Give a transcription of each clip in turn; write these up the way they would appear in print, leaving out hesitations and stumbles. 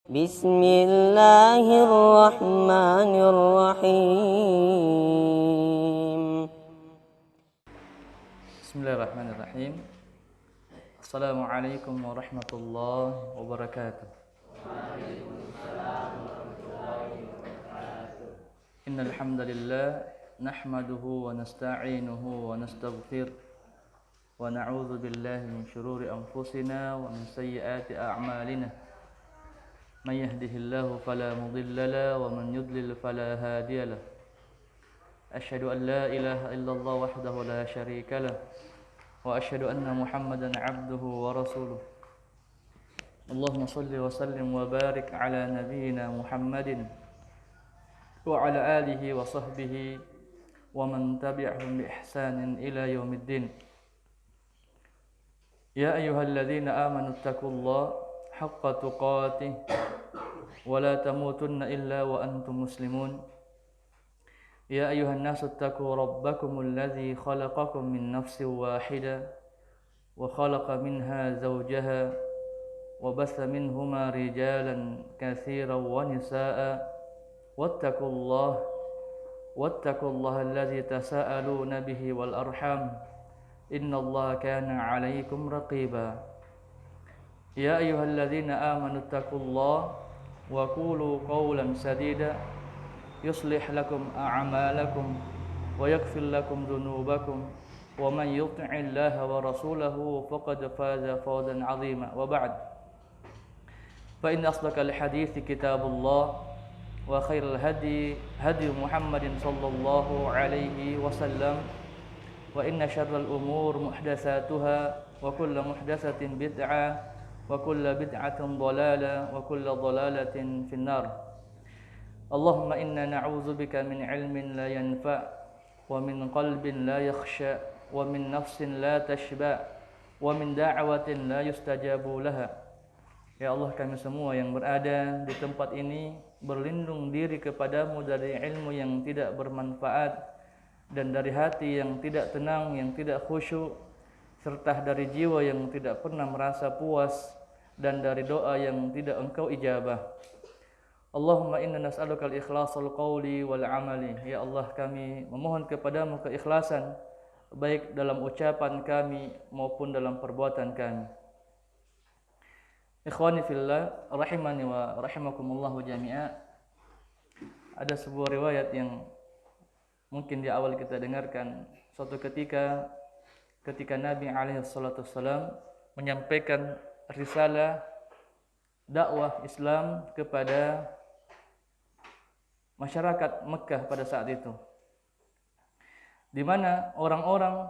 بسم الله الرحمن الرحيم. Bismillahirrahmanirrahim. Assalamualaikum warahmatullahi wabarakatuh. Innal hamdalillah nahmaduhu wa nasta'inuhu wa nastaghfir wa na'udzu billahi min shururi anfusina wa min sayyiati a'malina. May yahdihillahu fala mudilla lahu wa man yudlil fala hadiya lahu. Asyhadu an la ilaha illallah wahdahu la syarika lahu wa asyhadu anna Muhammadan 'abduhu wa rasuluh. Allahumma shalli wa sallim wa barik ala nabiyyina Muhammadin wa ala alihi wa sahbihi wa man tabi'ahum bi ihsanin ila yaumiddin. Ya ayyuhalladzina amanu taqullaha haqqa tuqatih wa la tamutunna illa wa antum muslimun. Ya ayyuhan nasu taqu rabbakumul ladzi khalaqakum min nafsin wahidah wa khalaqa minha zawjaha wa batha minhuma rijalan katsiran wa nisaa'a wattaqullaha alladzi tasaaluna bihi wal arham innallaha kana 'alaykum raqiba. Ya ayyuhalladzina amanu taqullaha wa qulu qawlan sadida yuslih lakum a'malakum wa yaghfir lakum dhunubakum wa man yuti'illaha wa rasulahu faqad faza fawzan 'azima. Wa ba'd, fa inna asdaqal hadithi kitabullah wa khairal hadi Muhammadin sallallahu alaihi wasallam wa inna syarral umur muhdatsatuha wa kullu muhdatsatin bid'ah wa kullu bid'atin dhalalah wa kullu dhalalatin finnar. Allahumma inna na'udzubika min ilmin la yanfa' wa min qalbin la yakhsha wa min nafsin la tashba' wa min da'watin la yustajabu laha. Ya Allah, kami semua yang berada di tempat ini berlindung diri kepadamu dari ilmu yang tidak bermanfaat dan dari hati yang tidak tenang, yang tidak khusyuk, serta dari jiwa yang tidak pernah merasa puas dan dari doa yang tidak Engkau ijabah. Allahumma inna nas'aluka al-ikhlasal qawli wal amali. Ya Allah, kami memohon kepadamu keikhlasan baik dalam ucapan kami maupun dalam perbuatan kami. Ikhwani fillah, rahimani wa rahimakumullahu jami'a. Ada sebuah riwayat yang mungkin di awal kita dengarkan. Suatu ketika Nabi alaihi salatu wassalam menyampaikan risalah dakwah Islam kepada masyarakat Mekah pada saat itu, di mana orang-orang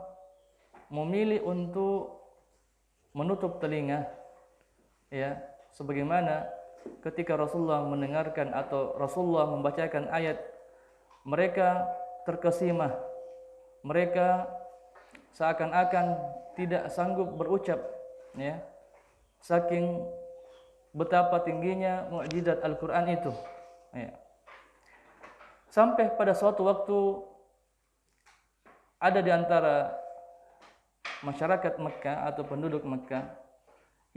memilih untuk menutup telinga, ya, sebagaimana ketika Rasulullah mendengarkan atau Rasulullah membacakan ayat, mereka terkesima, mereka seakan-akan tidak sanggup berucap, ya, saking betapa tingginya mukjizat Al-Quran itu, ya. Sampai pada suatu waktu ada di antara masyarakat Mekah atau penduduk Mekah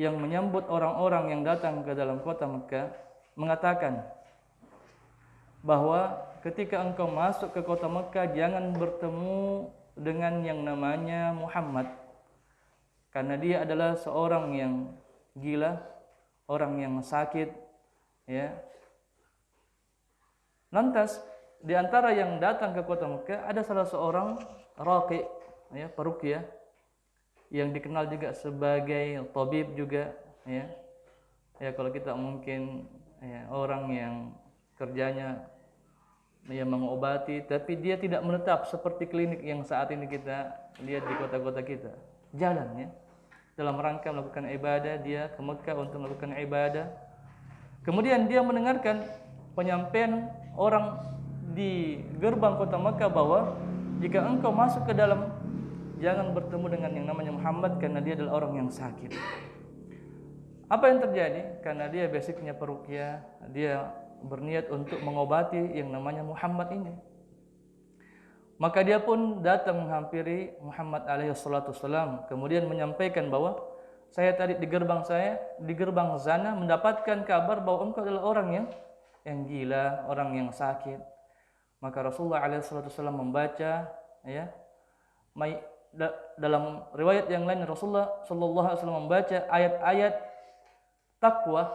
yang menyambut orang-orang yang datang ke dalam kota Mekah, mengatakan bahwa ketika engkau masuk ke kota Mekah jangan bertemu dengan yang namanya Muhammad, karena dia adalah seorang yang gila, orang yang sakit, ya. Lantas di antara yang datang ke kota Mekah ada salah seorang raqi, ya, peruqyah, yang dikenal juga sebagai tabib juga, ya. Ya, kalau kita mungkin, ya, orang yang kerjanya dia mengobati, tapi dia tidak menetap seperti klinik yang saat ini kita lihat di kota-kota kita. Jalan, ya, dalam rangka melakukan ibadah, dia ke Mekah untuk melakukan ibadah. Kemudian dia mendengarkan penyampaian orang di gerbang kota Mekah bahwa jika engkau masuk ke dalam, jangan bertemu dengan yang namanya Muhammad karena dia adalah orang yang sakit. Apa yang terjadi? Karena dia basicnya peruqyah, dia berniat untuk mengobati yang namanya Muhammad ini. Maka dia pun datang menghampiri Muhammad alaihi salatu wassalam, kemudian menyampaikan bahwa saya tadi di gerbang zana mendapatkan kabar bahwa engkau adalah orang yang gila, orang yang sakit. Maka Rasulullah SAW membaca, ya, dalam riwayat yang lain Rasulullah SAW membaca ayat-ayat takwa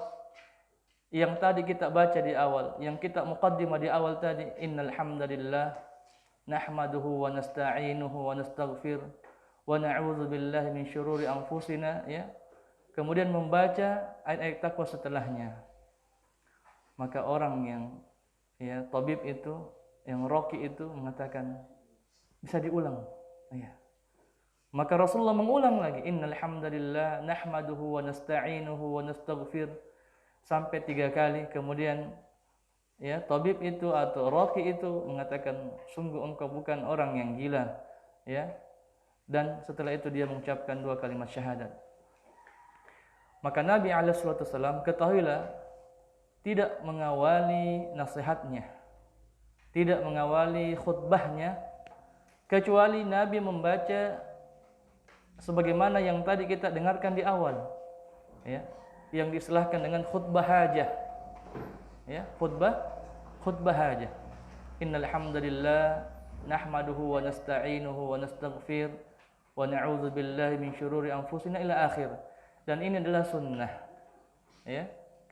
yang tadi kita baca di awal, yang kita muqaddimah di awal tadi, innal hamdalillah nahmaduhu wa nasta'inuhu wa nastaghfir wa na'udzu billahi min syururi anfusina, ya. Kemudian membaca ayat-ayat takwa setelahnya. Maka orang yang, ya, tabib itu, yang roki itu mengatakan bisa diulang, ya. Maka Rasulullah mengulang lagi, innal hamdalillah nahmaduhu wa nasta'inuhu wa nastaghfir, sampai 3 kali. Kemudian, ya, tabib itu atau roki itu mengatakan, sungguh engkau bukan orang yang gila, ya. Dan setelah itu dia mengucapkan 2 kalimat syahadat. Maka Nabi SAW, ketahuilah, tidak mengawali nasihatnya, tidak mengawali khutbahnya, kecuali Nabi membaca sebagaimana yang tadi kita dengarkan di awal, ya, yang diistilahkan dengan khutbah hajah, ya, khutbah hajah. Innal hamdalillah nahmaduhu wa nasta'inuhu wa nastaghfir wa na'udzu billahi min syururi anfusina ila akhir. Dan ini adalah sunnah, ya.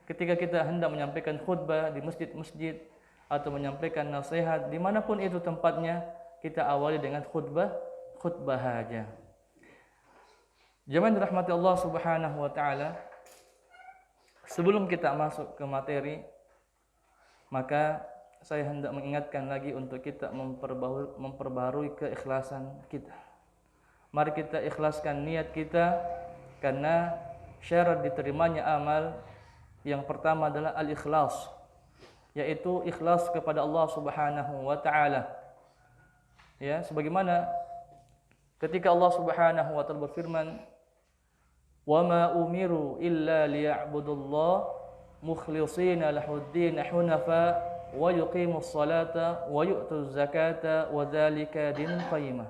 Ketika kita hendak menyampaikan khutbah di masjid-masjid atau menyampaikan nasihat dimanapun itu tempatnya, kita awali dengan khutbah hajah. Jemaah dirahmati Allah Subhanahu wa taala, sebelum kita masuk ke materi, maka saya hendak mengingatkan lagi untuk kita memperbaharui keikhlasan kita. Mari kita ikhlaskan niat kita, karena syarat diterimanya amal yang pertama adalah al-ikhlas, yaitu ikhlas kepada Allah Subhanahu wa taala. Ya, sebagaimana ketika Allah Subhanahu wa taala berfirman, "Wa ma umiru illa liya'budullah mukhlishina lahuddin hunafa wa yuqimus salata wa yu'tuz zakata wa dzalika dinul qayyimah."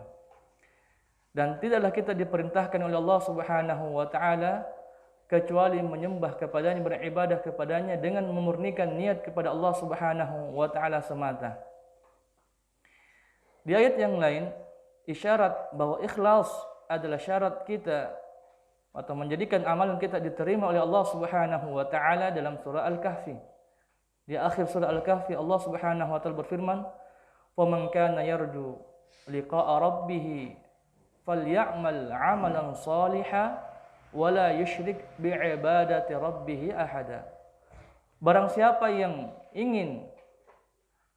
Dan tidaklah kita diperintahkan oleh Allah Subhanahu wa taala kecuali menyembah kepadanya, beribadah kepadanya dengan memurnikan niat kepada Allah Subhanahu wa taala semata. Di ayat yang lain, isyarat bahwa ikhlas adalah syarat kita atau menjadikan amalan kita diterima oleh Allah Subhanahu wa taala dalam surah Al-Kahfi. Di akhir surah Al-Kahfi Allah Subhanahu wa taala berfirman, "Faman kana yarju liqa'a rabbih falyamal 'amalan shalihan wa la yusyrik bi'ibadati rabbih ahada." Barang siapa yang ingin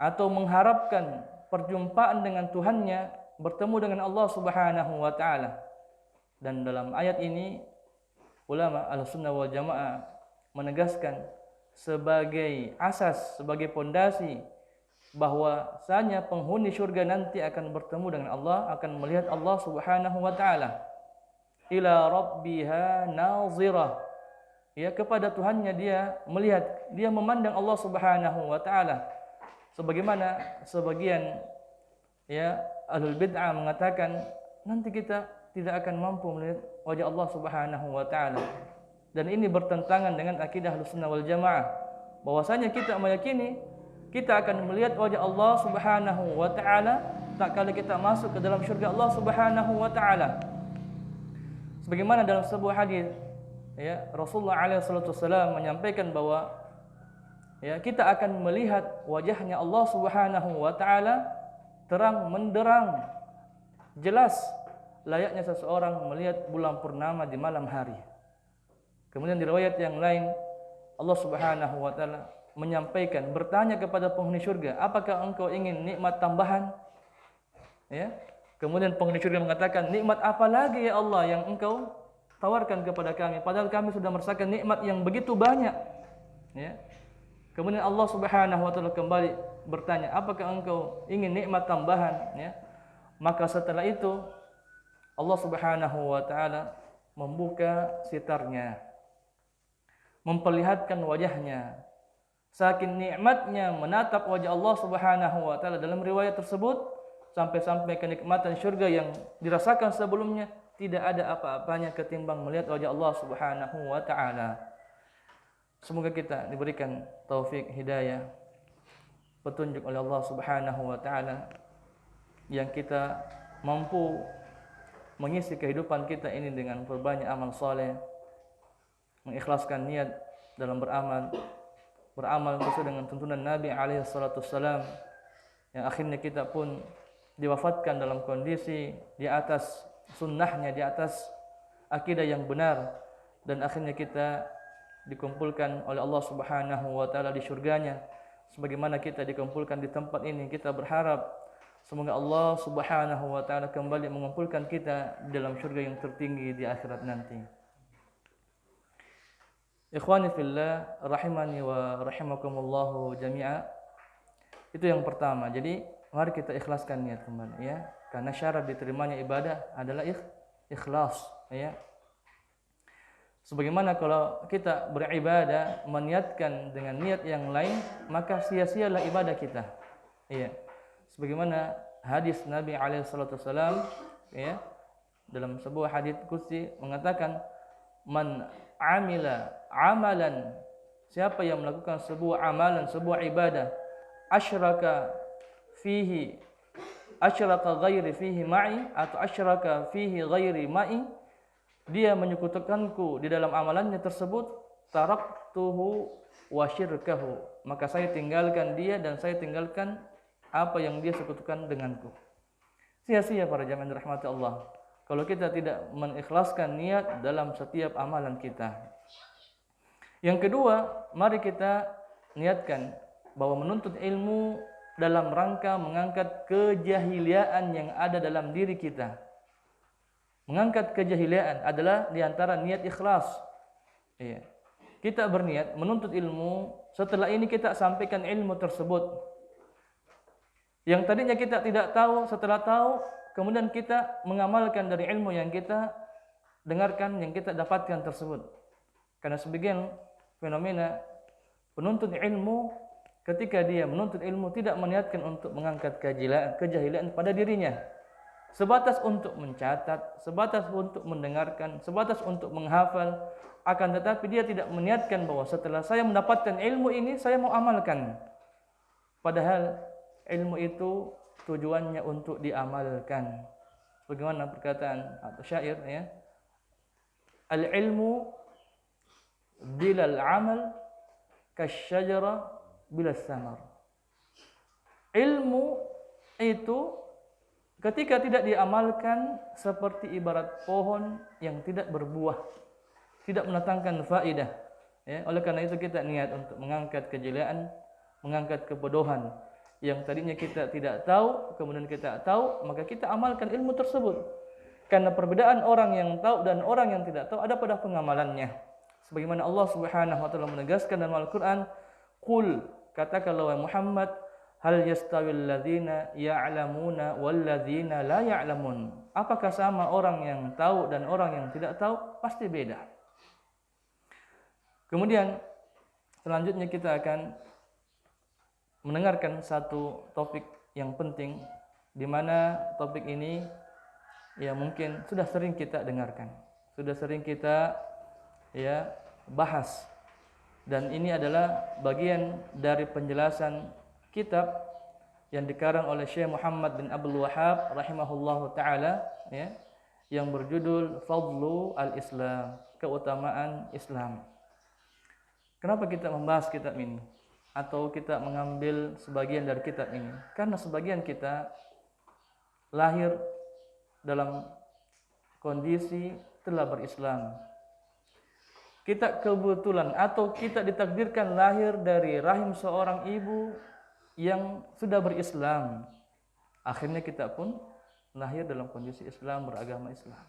atau mengharapkan perjumpaan dengan Tuhannya, bertemu dengan Allah Subhanahu wa taala. Dan dalam ayat ini ulama Ahlussunnah wal Jamaah menegaskan sebagai asas, sebagai pondasi bahwasanya penghuni surga nanti akan bertemu dengan Allah, akan melihat Allah Subhanahu wa taala. Ila rabbiha nazirah. Ya, kepada Tuhannya dia melihat, dia memandang Allah Subhanahu wa taala. Sebagaimana sebagian, ya, ahlul bid'ah mengatakan nanti kita tidak akan mampu melihat wajah Allah Subhanahu wa taala. Dan ini bertentangan dengan akidah Ahlussunnah wal Jamaah, bahwasanya kita meyakini kita akan melihat wajah Allah Subhanahu wa taala tak kala kita masuk ke dalam syurga Allah Subhanahu wa taala. Sebagaimana dalam sebuah hadis, ya, Rasulullah SAW menyampaikan bahwa, ya, kita akan melihat wajahnya Allah Subhanahu wa taala terang menderang, jelas layaknya seseorang melihat bulan purnama di malam hari. Kemudian di riwayat yang lain Allah Subhanahu wa taala menyampaikan, bertanya kepada penghuni surga, apakah engkau ingin nikmat tambahan? Ya. Kemudian penghuni surga mengatakan, nikmat apa lagi ya Allah yang engkau tawarkan kepada kami, padahal kami sudah merasakan nikmat yang begitu banyak. Ya. Kemudian Allah Subhanahu wa taala kembali bertanya, apakah engkau ingin nikmat tambahan? Ya. Maka setelah itu Allah Subhanahu wa taala membuka sitarnya, memperlihatkan wajahnya. Saking nikmatnya menatap wajah Allah Subhanahu wa taala dalam riwayat tersebut, sampai-sampai kenikmatan syurga yang dirasakan sebelumnya tidak ada apa-apanya ketimbang melihat wajah Allah Subhanahu wa taala. Semoga kita diberikan taufik hidayah, petunjuk oleh Allah Subhanahu wa taala, yang kita mampu mengisi kehidupan kita ini dengan berbanyak amal saleh, mengikhlaskan niat dalam beramal sesuai dengan tuntunan Nabi alaihi salatu wassalam, yang akhirnya kita pun diwafatkan dalam kondisi di atas sunnahnya, di atas akidah yang benar, dan akhirnya kita dikumpulkan oleh Allah Subhanahu wa taala di surganya. Sebagaimana kita dikumpulkan di tempat ini, kita berharap semoga Allah Subhanahu wa taala kembali mengumpulkan kita di dalam surga yang tertinggi di akhirat nanti. Ikhwani fillah rahimani wa rahimakumullah jami'a. Itu yang pertama. Jadi mari kita ikhlaskan niat kembali ya. Karena syarat diterimanya ibadah adalah ikhlas ya. Sebagaimana kalau kita beribadah meniatkan dengan niat yang lain, maka sia-sialah ibadah kita. Iya. Sebagaimana hadis Nabi alaihi salatu wasallam ya, dalam sebuah hadis qudsi mengatakan, man amila amalan, siapa yang melakukan sebuah amalan, sebuah ibadah, asyraka ghairi fihi ma'i, atau asyraka fihi ghairi ma'i, dia menyekutukanku di dalam amalannya tersebut, taraktuhu wa syirkahu, maka saya tinggalkan dia dan saya tinggalkan apa yang dia sekutukan denganku. Sia-sia para jamaah rahmati Allah kalau kita tidak mengikhlaskan niat dalam setiap amalan kita. Yang kedua, mari kita niatkan bahwa menuntut ilmu dalam rangka mengangkat kejahiliaan yang ada dalam diri kita. Mengangkat kejahiliaan adalah diantara niat ikhlas. Iya. Kita berniat menuntut ilmu, setelah ini kita sampaikan ilmu tersebut. Yang tadinya kita tidak tahu, setelah tahu, kemudian kita mengamalkan dari ilmu yang kita dengarkan, yang kita dapatkan tersebut. Karena sebagian fenomena penuntut ilmu, ketika dia menuntut ilmu tidak meniatkan untuk mengangkat kejahilan pada dirinya. Sebatas untuk mencatat, sebatas untuk mendengarkan, sebatas untuk menghafal, akan tetapi dia tidak meniatkan bahwa setelah saya mendapatkan ilmu ini, saya mau amalkan. Padahal ilmu itu tujuannya untuk diamalkan. Bagaimana perkataan atau syair ya? Al-ilmu bilal amal kasyajara bilas samar. Ilmu itu ketika tidak diamalkan seperti ibarat pohon yang tidak berbuah, tidak mendatangkan faedah. Ya, oleh karena itu kita niat untuk mengangkat kejahilan, mengangkat kebodohan yang tadinya kita tidak tahu, kemudian kita tahu, maka kita amalkan ilmu tersebut. Karena perbedaan orang yang tahu dan orang yang tidak tahu ada pada pengamalannya. Sebagaimana Allah Subhanahu wa taala menegaskan dalam Al-Qur'an, "Qul," katakanlah wahai Muhammad, hal yastawil ladzina ya'lamuna wal ladzina la ya'lamun. Apakah sama orang yang tahu dan orang yang tidak tahu? Pasti beda. Kemudian selanjutnya kita akan mendengarkan satu topik yang penting, di mana topik ini ya mungkin sudah sering kita dengarkan, sudah sering kita ya bahas, dan ini adalah bagian dari penjelasan kitab yang dikarang oleh Syekh Muhammad bin Abdul Wahhab rahimahullahu taala ya, yang berjudul Fadlu al-Islam, keutamaan Islam. Kenapa kita membahas kitab ini atau kita mengambil sebagian dari kitab ini? Karena sebagian kita lahir dalam kondisi telah berislam. Kita kebetulan atau kita ditakdirkan lahir dari rahim seorang ibu yang sudah berislam. Akhirnya kita pun lahir dalam kondisi Islam, beragama Islam.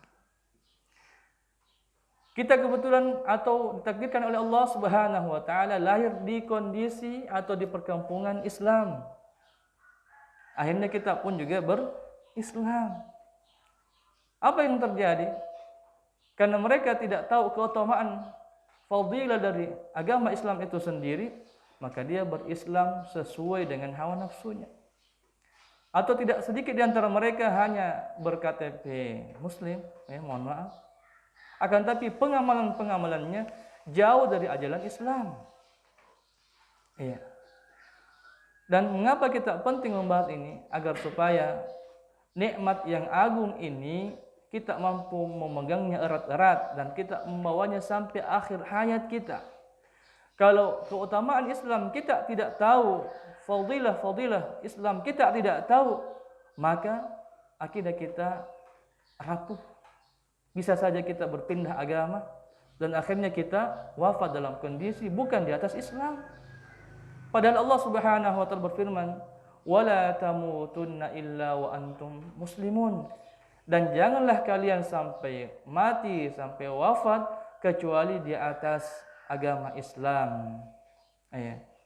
Kita kebetulan atau ditakdirkan oleh Allah Subhanahu wa taala lahir di kondisi atau di perkampungan Islam. Akhirnya kita pun juga berislam. Apa yang terjadi? Karena mereka tidak tahu keutamaan fadilah dari agama Islam itu sendiri, maka dia berislam sesuai dengan hawa nafsunya. Atau tidak sedikit di antara mereka hanya ber-KTP Muslim, mohon maaf. Akan tapi pengamalan-pengamalannya jauh dari ajaran Islam. Iya. Dan mengapa kita penting membahas ini? Agar supaya nikmat yang agung ini kita mampu memegangnya erat-erat dan kita membawanya sampai akhir hayat kita. Kalau keutamaan Islam kita tidak tahu, fadilah Islam kita tidak tahu, maka akidah kita rapuh. Bisa saja kita berpindah agama dan akhirnya kita wafat dalam kondisi bukan di atas Islam. Padahal Allah Subhanahu wa taala berfirman, "Wala tamutunna illa wa antum muslimun." Dan janganlah kalian sampai mati, sampai wafat kecuali di atas agama Islam.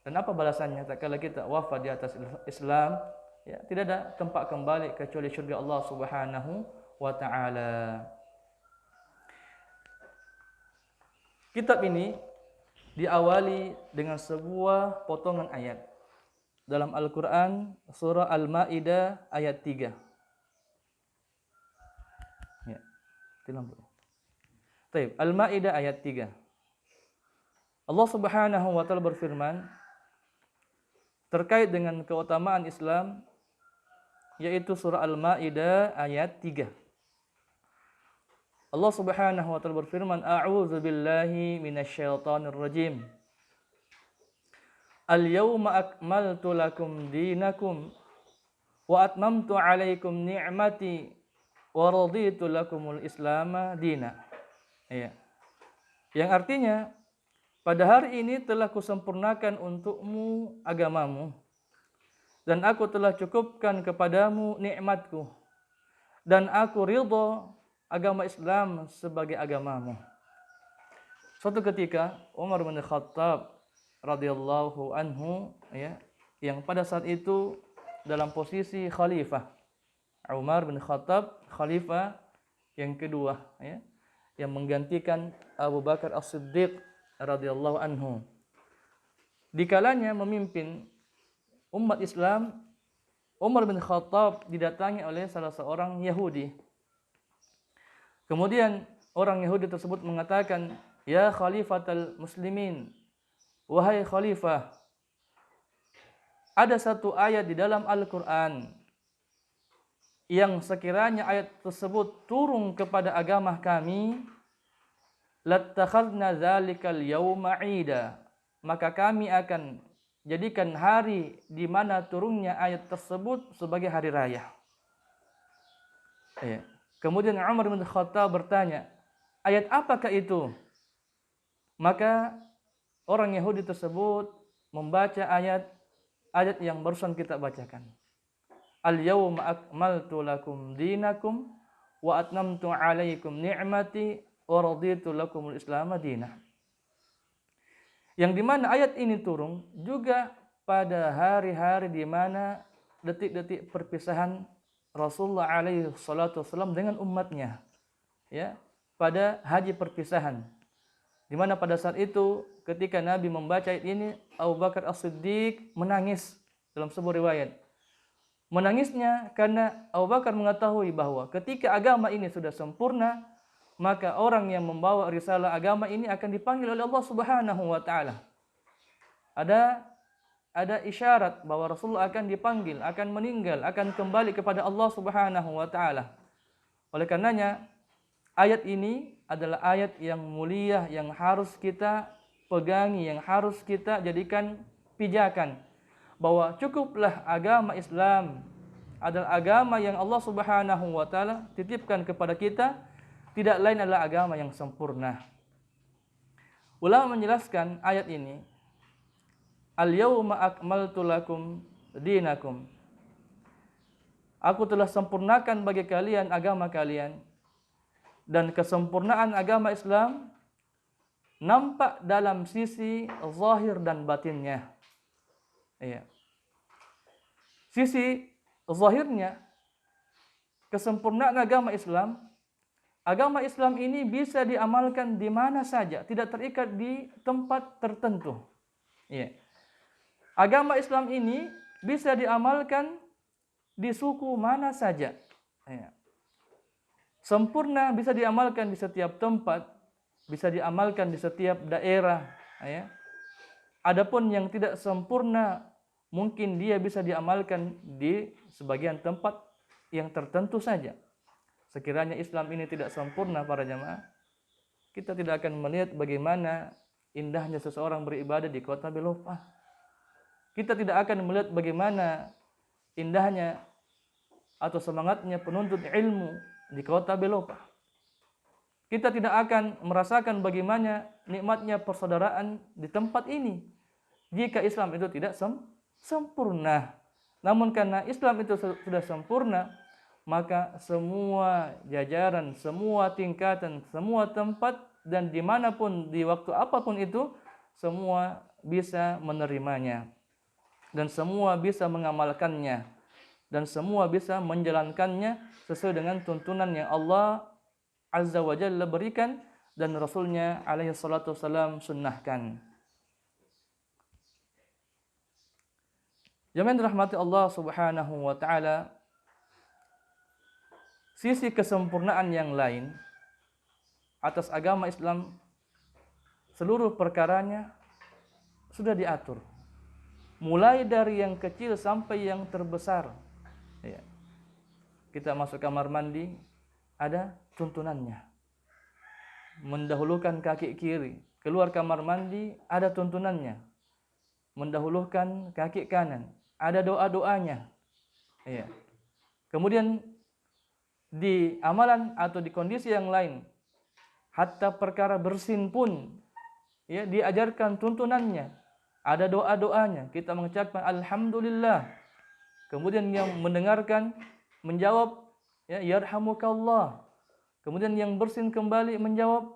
Dan apa balasannya tatkala kita wafat di atas Islam? Tidak ada tempat kembali kecuali surga Allah Subhanahu wa taala. Kitab ini diawali dengan sebuah potongan ayat dalam Al-Qur'an surah Al-Maidah ayat 3. Al-Maidah ayat 3. Allah Subhanahu wa taala berfirman terkait dengan keutamaan Islam, yaitu surah Al-Maidah ayat 3. Allah Subhanahu wa taala berfirman, "A'udzu billahi minasyaitonir rajim. Al-yawma akmaltu lakum dinakum wa atmamtu 'alaikum ni'mati wa raditu lakumul Islama dina." Yang artinya, pada hari ini telah kusempurnakan untukmu agamamu dan aku telah cukupkan kepadamu nikmatku dan aku ridha agama Islam sebagai agamamu. Suatu ketika Umar bin Khattab radhiyallahu anhu yang pada saat itu dalam posisi khalifah. Umar bin Khattab khalifah yang kedua yang menggantikan Abu Bakar As-Siddiq radhiyallahu anhu. Dikalanya memimpin umat Islam, Umar bin Khattab didatangi oleh salah seorang Yahudi. Kemudian orang Yahudi tersebut mengatakan, "Ya khalifatal muslimin, wahai khalifah, ada satu ayat di dalam Al-Qur'an yang sekiranya ayat tersebut turun kepada agama kami, lattakhadna dzalikal yauma 'ida, maka kami akan jadikan hari di mana turunnya ayat tersebut sebagai hari raya." Kemudian Umar bin Khattab bertanya, "Ayat apakah itu?" Maka orang Yahudi tersebut membaca ayat yang barusan kita bacakan. "Al-yawma akmaltu lakum dinakum wa atmamtu 'alaikum ni'mati wa raditu lakumul Islam madinah." Yang dimana ayat ini turun juga pada hari-hari di mana detik-detik perpisahan Rasulullah alaihi salatu wasallam dengan umatnya, pada haji perpisahan. Di mana pada saat itu ketika Nabi membaca ayat ini, Abu Bakar As-Siddiq menangis dalam sebuah riwayat. Menangisnya karena Abu Bakar mengetahui bahwa ketika agama ini sudah sempurna, maka orang yang membawa risalah agama ini akan dipanggil oleh Allah Subhanahu wa taala. Ada isyarat bahwa Rasulullah akan dipanggil, akan meninggal, akan kembali kepada Allah Subhanahu wa taala. Oleh karenanya, ayat ini adalah ayat yang mulia yang harus kita pegangi, yang harus kita jadikan pijakan bahwa cukuplah agama Islam adalah agama yang Allah Subhanahu wa taala titipkan kepada kita, tidak lain adalah agama yang sempurna. Ulama menjelaskan ayat ini, "Al-yawma akmaltu lakum dinakum." Aku telah sempurnakan bagi kalian agama kalian. Dan kesempurnaan agama Islam nampak dalam sisi zahir dan batinnya. Sisi zahirnya, kesempurnaan agama Islam ini bisa diamalkan di mana saja, tidak terikat di tempat tertentu. Agama Islam ini bisa diamalkan di suku mana saja. Ya. Sempurna bisa diamalkan di setiap tempat, bisa diamalkan di setiap daerah. Ya. Adapun yang tidak sempurna, mungkin dia bisa diamalkan di sebagian tempat yang tertentu saja. Sekiranya Islam ini tidak sempurna para jamaah, kita tidak akan melihat bagaimana indahnya seseorang beribadah di kota Belopah. Kita tidak akan melihat bagaimana indahnya atau semangatnya penuntut ilmu di kota Belopah. Kita tidak akan merasakan bagaimana nikmatnya persaudaraan di tempat ini jika Islam itu tidak sempurna. Namun karena Islam itu sudah sempurna, maka semua jajaran, semua tingkatan, semua tempat, dan dimanapun, di waktu apapun itu, semua bisa menerimanya. Dan semua bisa mengamalkannya. Dan semua bisa menjalankannya sesuai dengan tuntunan yang Allah Azza wa Jalla berikan dan Rasulnya alaihi salatu wassalam sunnahkan. Jemaah dirahmati Allah Subhanahu wa taala, sisi kesempurnaan yang lain atas agama Islam, seluruh perkaranya sudah diatur. Mulai dari yang kecil sampai yang terbesar. Ya. Kita masuk kamar mandi, ada tuntunannya. Mendahulukan kaki kiri, keluar kamar mandi, ada tuntunannya. Mendahulukan kaki kanan, ada doa-doanya. Ya. Kemudian di amalan atau di kondisi yang lain, hatta perkara bersin pun ya diajarkan tuntunannya, ada doa-doanya. Kita mengucapkan alhamdulillah, kemudian yang mendengarkan menjawab ya yarhamukallah, kemudian yang bersin kembali menjawab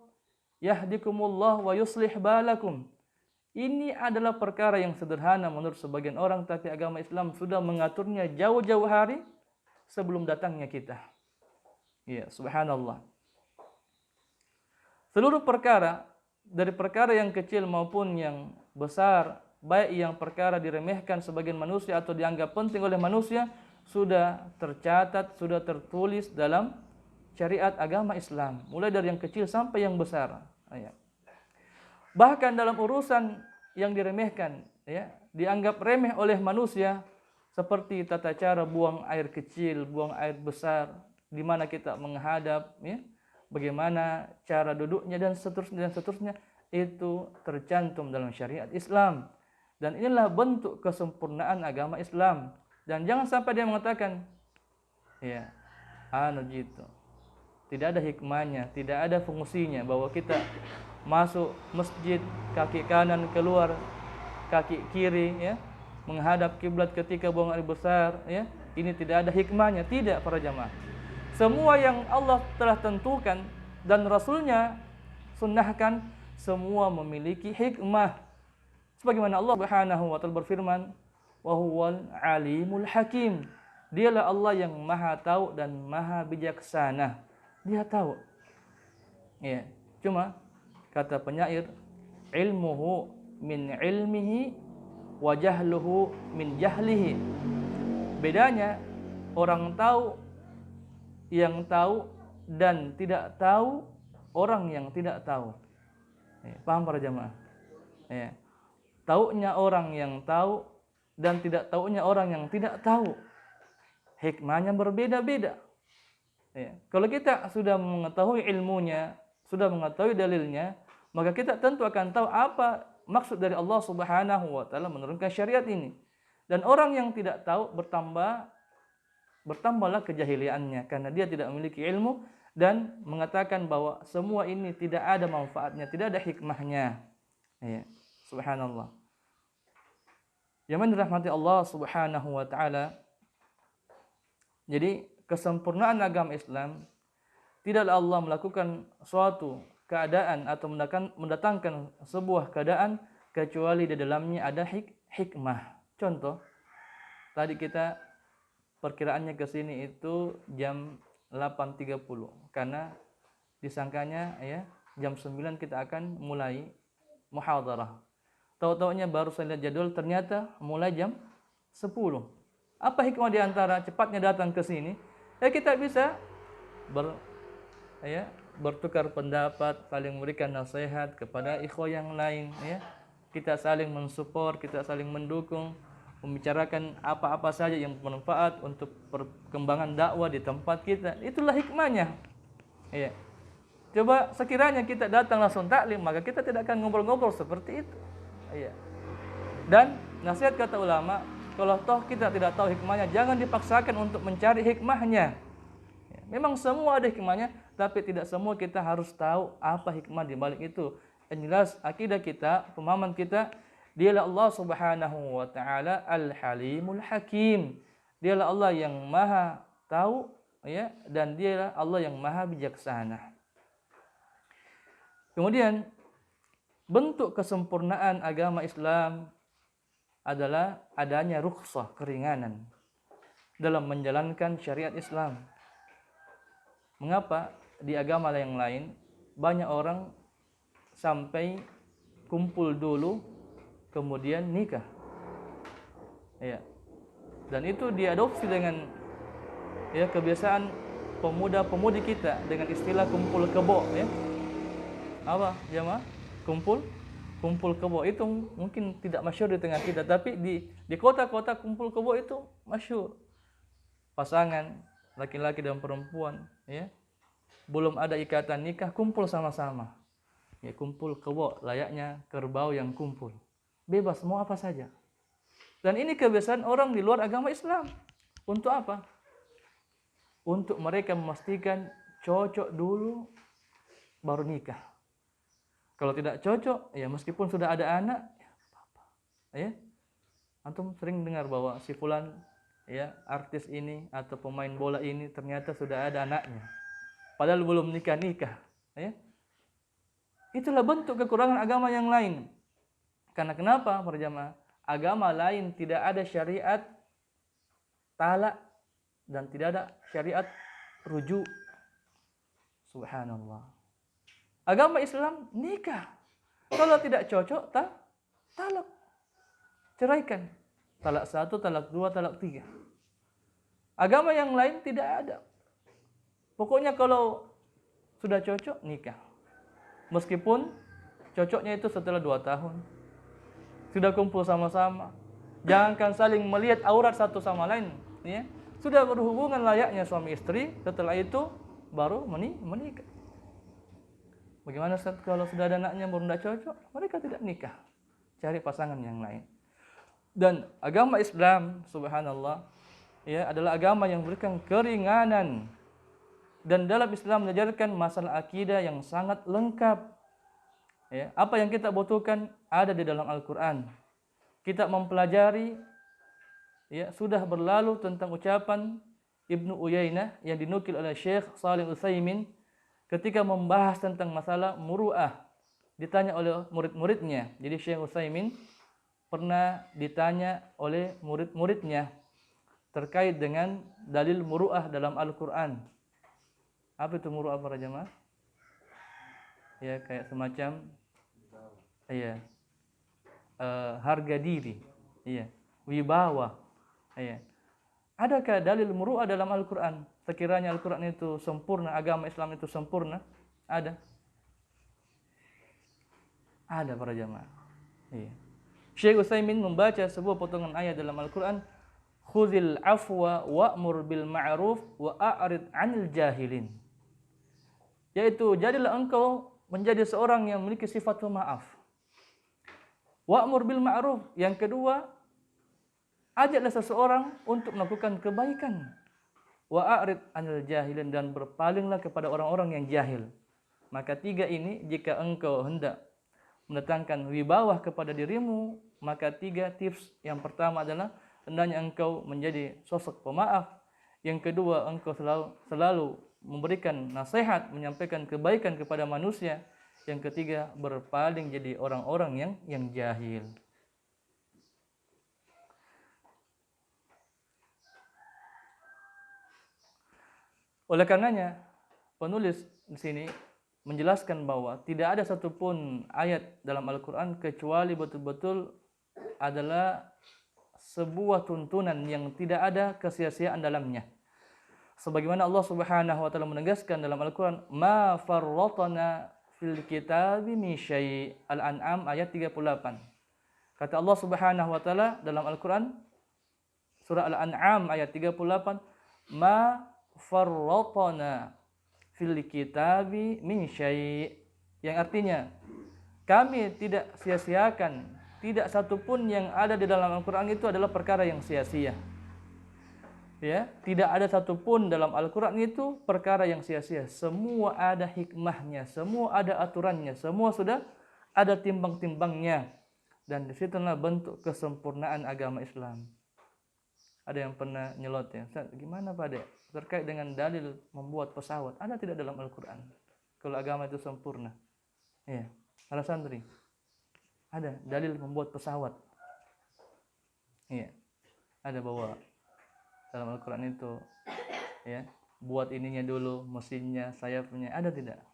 yahdikumullah wa yuslih balakum. Ini adalah perkara yang sederhana menurut sebagian orang, tapi agama Islam sudah mengaturnya jauh-jauh hari sebelum datangnya kita. Ya, subhanallah. Seluruh perkara, dari perkara yang kecil maupun yang besar, baik yang perkara diremehkan sebagian manusia atau dianggap penting oleh manusia, sudah tercatat, sudah tertulis dalam syariat agama Islam, mulai dari yang kecil sampai yang besar. Bahkan dalam urusan yang diremehkan, ya, dianggap remeh oleh manusia, seperti tata cara buang air kecil, buang air besar, di mana kita menghadap, ya, bagaimana cara duduknya dan seterusnya, itu tercantum dalam syariat Islam. Dan inilah bentuk kesempurnaan agama Islam. Dan jangan sampai dia mengatakan, ya, gitu. Tidak ada hikmahnya, tidak ada fungsinya bahwa kita masuk masjid kaki kanan, keluar kaki kiri, ya, menghadap kiblat ketika buang air besar, ya. Ini tidak ada hikmahnya, tidak para jamaah. Semua yang Allah telah tentukan dan Rasulnya sunnahkan, semua memiliki hikmah. Sebagaimana Allah Subhanahu wa taala berfirman, wa huwal alimul hakim. Dialah Allah yang maha tahu dan maha bijaksana. Dia tahu. Ya, cuma kata penyair, ilmuhu min ilmihi wa jahluhu min jahlihi. Bedanya orang tahu yang tahu dan tidak tahu orang yang tidak tahu. Ya, paham para jamaah? Ya. Taunya orang yang tahu dan tidak taunya orang yang tidak tahu, hikmahnya berbeda-beda. Ya. Kalau kita sudah mengetahui ilmunya, sudah mengetahui dalilnya, maka kita tentu akan tahu apa maksud dari Allah Subhanahu wa taala menurunkan syariat ini. Dan orang yang tidak tahu bertambahlah kejahiliannya karena dia tidak memiliki ilmu dan mengatakan bahwa semua ini tidak ada manfaatnya, tidak ada hikmahnya. Ya, subhanallah. Yang dirahmati Allah Subhanahu wa taala. Jadi kesempurnaan agama Islam, tidaklah Allah melakukan suatu keadaan atau mendatangkan sebuah keadaan kecuali di dalamnya ada hikmah. Contoh, tadi kita perkiraannya ke sini itu jam 8.30 karena disangkanya ya jam 9 kita akan mulai muhadharah. Tahu-taunya baru saya lihat jadwal ternyata mulai jam 10. Apa hikmah di antara cepatnya datang ke sini? Ya kita bisa bertukar pendapat, saling memberikan nasihat kepada ikhwah yang lain, ya. Kita saling mensupport, kita saling mendukung, membicarakan apa-apa saja yang bermanfaat untuk perkembangan dakwah di tempat kita. Itulah hikmahnya. Ya. Coba sekiranya kita datang langsung taklim, maka kita tidak akan ngobrol-ngobrol seperti itu. Ya. Dan nasihat kata ulama, kalau toh kita tidak tahu hikmahnya, jangan dipaksakan untuk mencari hikmahnya. Memang semua ada hikmahnya, tapi tidak semua kita harus tahu apa hikmah di balik itu. Yang jelas akidah kita, pemahaman kita, dialah Allah Subhanahu wa taala Al-Halimul Hakim. Dialah Allah yang Maha tahu, ya, dan dialah Allah yang Maha bijaksana. Kemudian bentuk kesempurnaan agama Islam adalah adanya rukhsah, keringanan dalam menjalankan syariat Islam. Mengapa di agama yang lain banyak orang sampai kumpul dulu kemudian nikah? Ya. Dan itu diadopsi dengan kebiasaan pemuda-pemudi kita dengan istilah kumpul kebo, ya. Apa jemaah? Kumpul kebo itu mungkin tidak masyhur di tengah kita, tapi di kota-kota kumpul kebo itu masyhur. Pasangan laki-laki dan perempuan, ya, belum ada ikatan nikah, kumpul sama-sama. Ya, kumpul kebo, layaknya kerbau yang kumpul. Bebas mau apa saja. Dan ini kebiasaan orang di luar agama Islam. Untuk apa? Untuk mereka memastikan cocok dulu baru nikah. Kalau tidak cocok, ya meskipun sudah ada anak, ya apa-apa. Ya. Antum sering dengar bahwa si fulan, ya, artis ini atau pemain bola ini ternyata sudah ada anaknya. Padahal belum nikah-nikah, ya. Itulah bentuk kekurangan agama yang lain. Karena kenapa, para jamaah? Agama lain tidak ada syariat talak dan tidak ada syariat rujuk. Subhanallah. Agama Islam nikah. Kalau tidak cocok, talak. Ceraikan. Talak 1, talak 2, talak 3. Agama yang lain tidak ada. Pokoknya kalau sudah cocok, nikah. Meskipun cocoknya itu setelah 2 tahun. Sudah kumpul sama-sama. Jangankan saling melihat aurat satu sama lain, ya. Sudah berhubungan layaknya suami istri, setelah itu baru menikah. Bagaimana kalau sudah ada anaknya baru tidak cocok? Mereka tidak nikah. Cari pasangan yang lain. Dan agama Islam, subhanallah, ya, adalah agama yang memberikan keringanan. Dan dalam Islam mengajarkan masalah akidah yang sangat lengkap. Ya, apa yang kita butuhkan ada di dalam Al-Quran. Kita mempelajari, ya, sudah berlalu tentang ucapan Ibnu Uyainah yang dinukil oleh Syekh Shalih Utsaimin ketika membahas tentang masalah muru'ah. Ditanya oleh murid-muridnya. Jadi Syekh Utsaimin pernah ditanya oleh murid-muridnya terkait dengan dalil muru'ah dalam Al-Quran. Apa itu muru'ah, para jamaah? Ya, kayak semacam harga diri, wibawa. Adakah dalil muru'ah dalam Al-Quran? Sekiranya Al-Quran itu sempurna, agama Islam itu sempurna, ada? Ada, para jamaah. Syekh Utsaimin membaca sebuah potongan ayat dalam Al-Quran, khuzil afwa wa'mur bil ma'ruf wa a'rid 'anil jahilin. Yaitu jadilah engkau menjadi seorang yang memiliki sifat pemaaf. Wa'mur bil ma'ruf, yang kedua, ajaklah seseorang untuk melakukan kebaikan. Wa a'rid 'anil jahilin, dan berpalinglah kepada orang-orang yang jahil. Maka 3 ini jika engkau hendak mendatangkan wibawah kepada dirimu, maka 3 tips. Yang pertama adalah hendaknya engkau menjadi sosok pemaaf. Yang kedua, engkau selalu memberikan nasihat, menyampaikan kebaikan kepada manusia. Yang ketiga, berpaling jadi orang-orang yang jahil. Oleh karenanya, penulis di sini menjelaskan bahwa tidak ada satupun ayat dalam Al-Quran kecuali betul-betul adalah sebuah tuntunan yang tidak ada kesia-siaan dalamnya. Sebagaimana Allah Subhanahu wa taala menegaskan dalam Al-Qur'an, "Ma farratna fil kitabi min syai'." Al-An'am ayat 38. Kata Allah Subhanahu wa taala dalam Al-Qur'an surah Al-An'am ayat 38, "Ma farratna fil kitabi min syai'." Yang artinya, kami tidak sia-siakan, tidak satupun yang ada di dalam Al-Quran itu adalah perkara yang sia-sia. Ya, tidak ada satupun dalam Al-Quran itu perkara yang sia-sia. Semua ada hikmahnya, semua ada aturannya, semua sudah ada timbang-timbangnya. Dan disitulah bentuk kesempurnaan agama Islam. Ada yang pernah nyelot ya, Ustaz, gimana Pak Dek terkait dengan dalil membuat pesawat? Ada tidak dalam Al-Quran? Kalau agama itu sempurna. Ya, para santri, ada dalil membuat pesawat. Iya, ada bahwa dalam Al-Quran itu, ya, buat ininya dulu, mesinnya, sayapnya, ada tidak?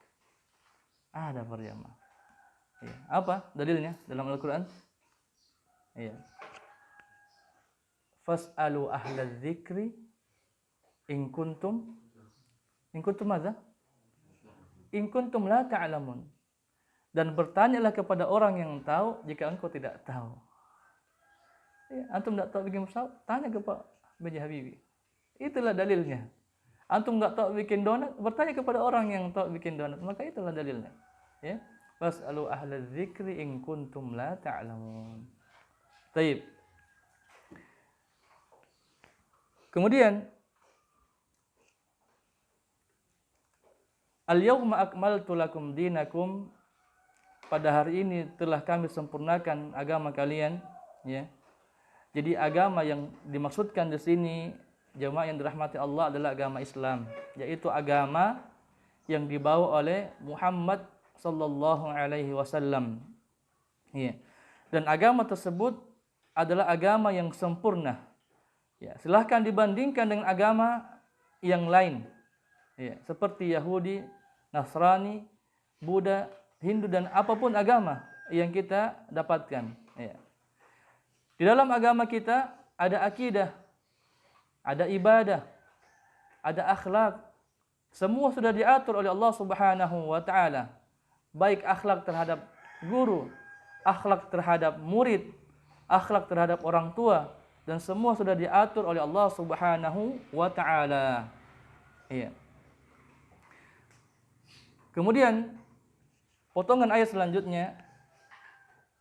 Ada para jamaah. Iya. Apa dalilnya dalam Al-Quran? Iya. Fas'alu ahlal dzikri in kuntum madza? In kuntum la ta'lamun. Dan bertanyalah kepada orang yang tahu jika engkau tidak tahu. Ya, antum tidak tahu bikin pesawat, tanya ke Pak B.J. Habibie. Itulah dalilnya. Antum nggak tahu bikin donat, bertanya kepada orang yang tahu bikin donat. Maka itulah dalilnya. Ya, fas'alu ahlal dzikri in kuntum la ta'lamun. Baik. Kemudian al-yawma akmaltu lakum dinakum, pada hari ini telah kami sempurnakan agama kalian, ya. Jadi agama yang dimaksudkan di sini jamaah yang dirahmati Allah adalah agama Islam, yaitu agama yang dibawa oleh Muhammad sallallahu alaihi wasallam. Ya. Dan agama tersebut adalah agama yang sempurna. Ya, silahkan dibandingkan dengan agama yang lain. Ya, seperti Yahudi, Nasrani, Buddha, Hindu dan apapun agama yang kita dapatkan. Ya. Di dalam agama kita ada akidah, ada ibadah, ada akhlak. Semua sudah diatur oleh Allah Subhanahu wa taala. Baik akhlak terhadap guru, akhlak terhadap murid, akhlak terhadap orang tua, dan semua sudah diatur oleh Allah Subhanahu wa taala. Iya. Kemudian potongan ayat selanjutnya,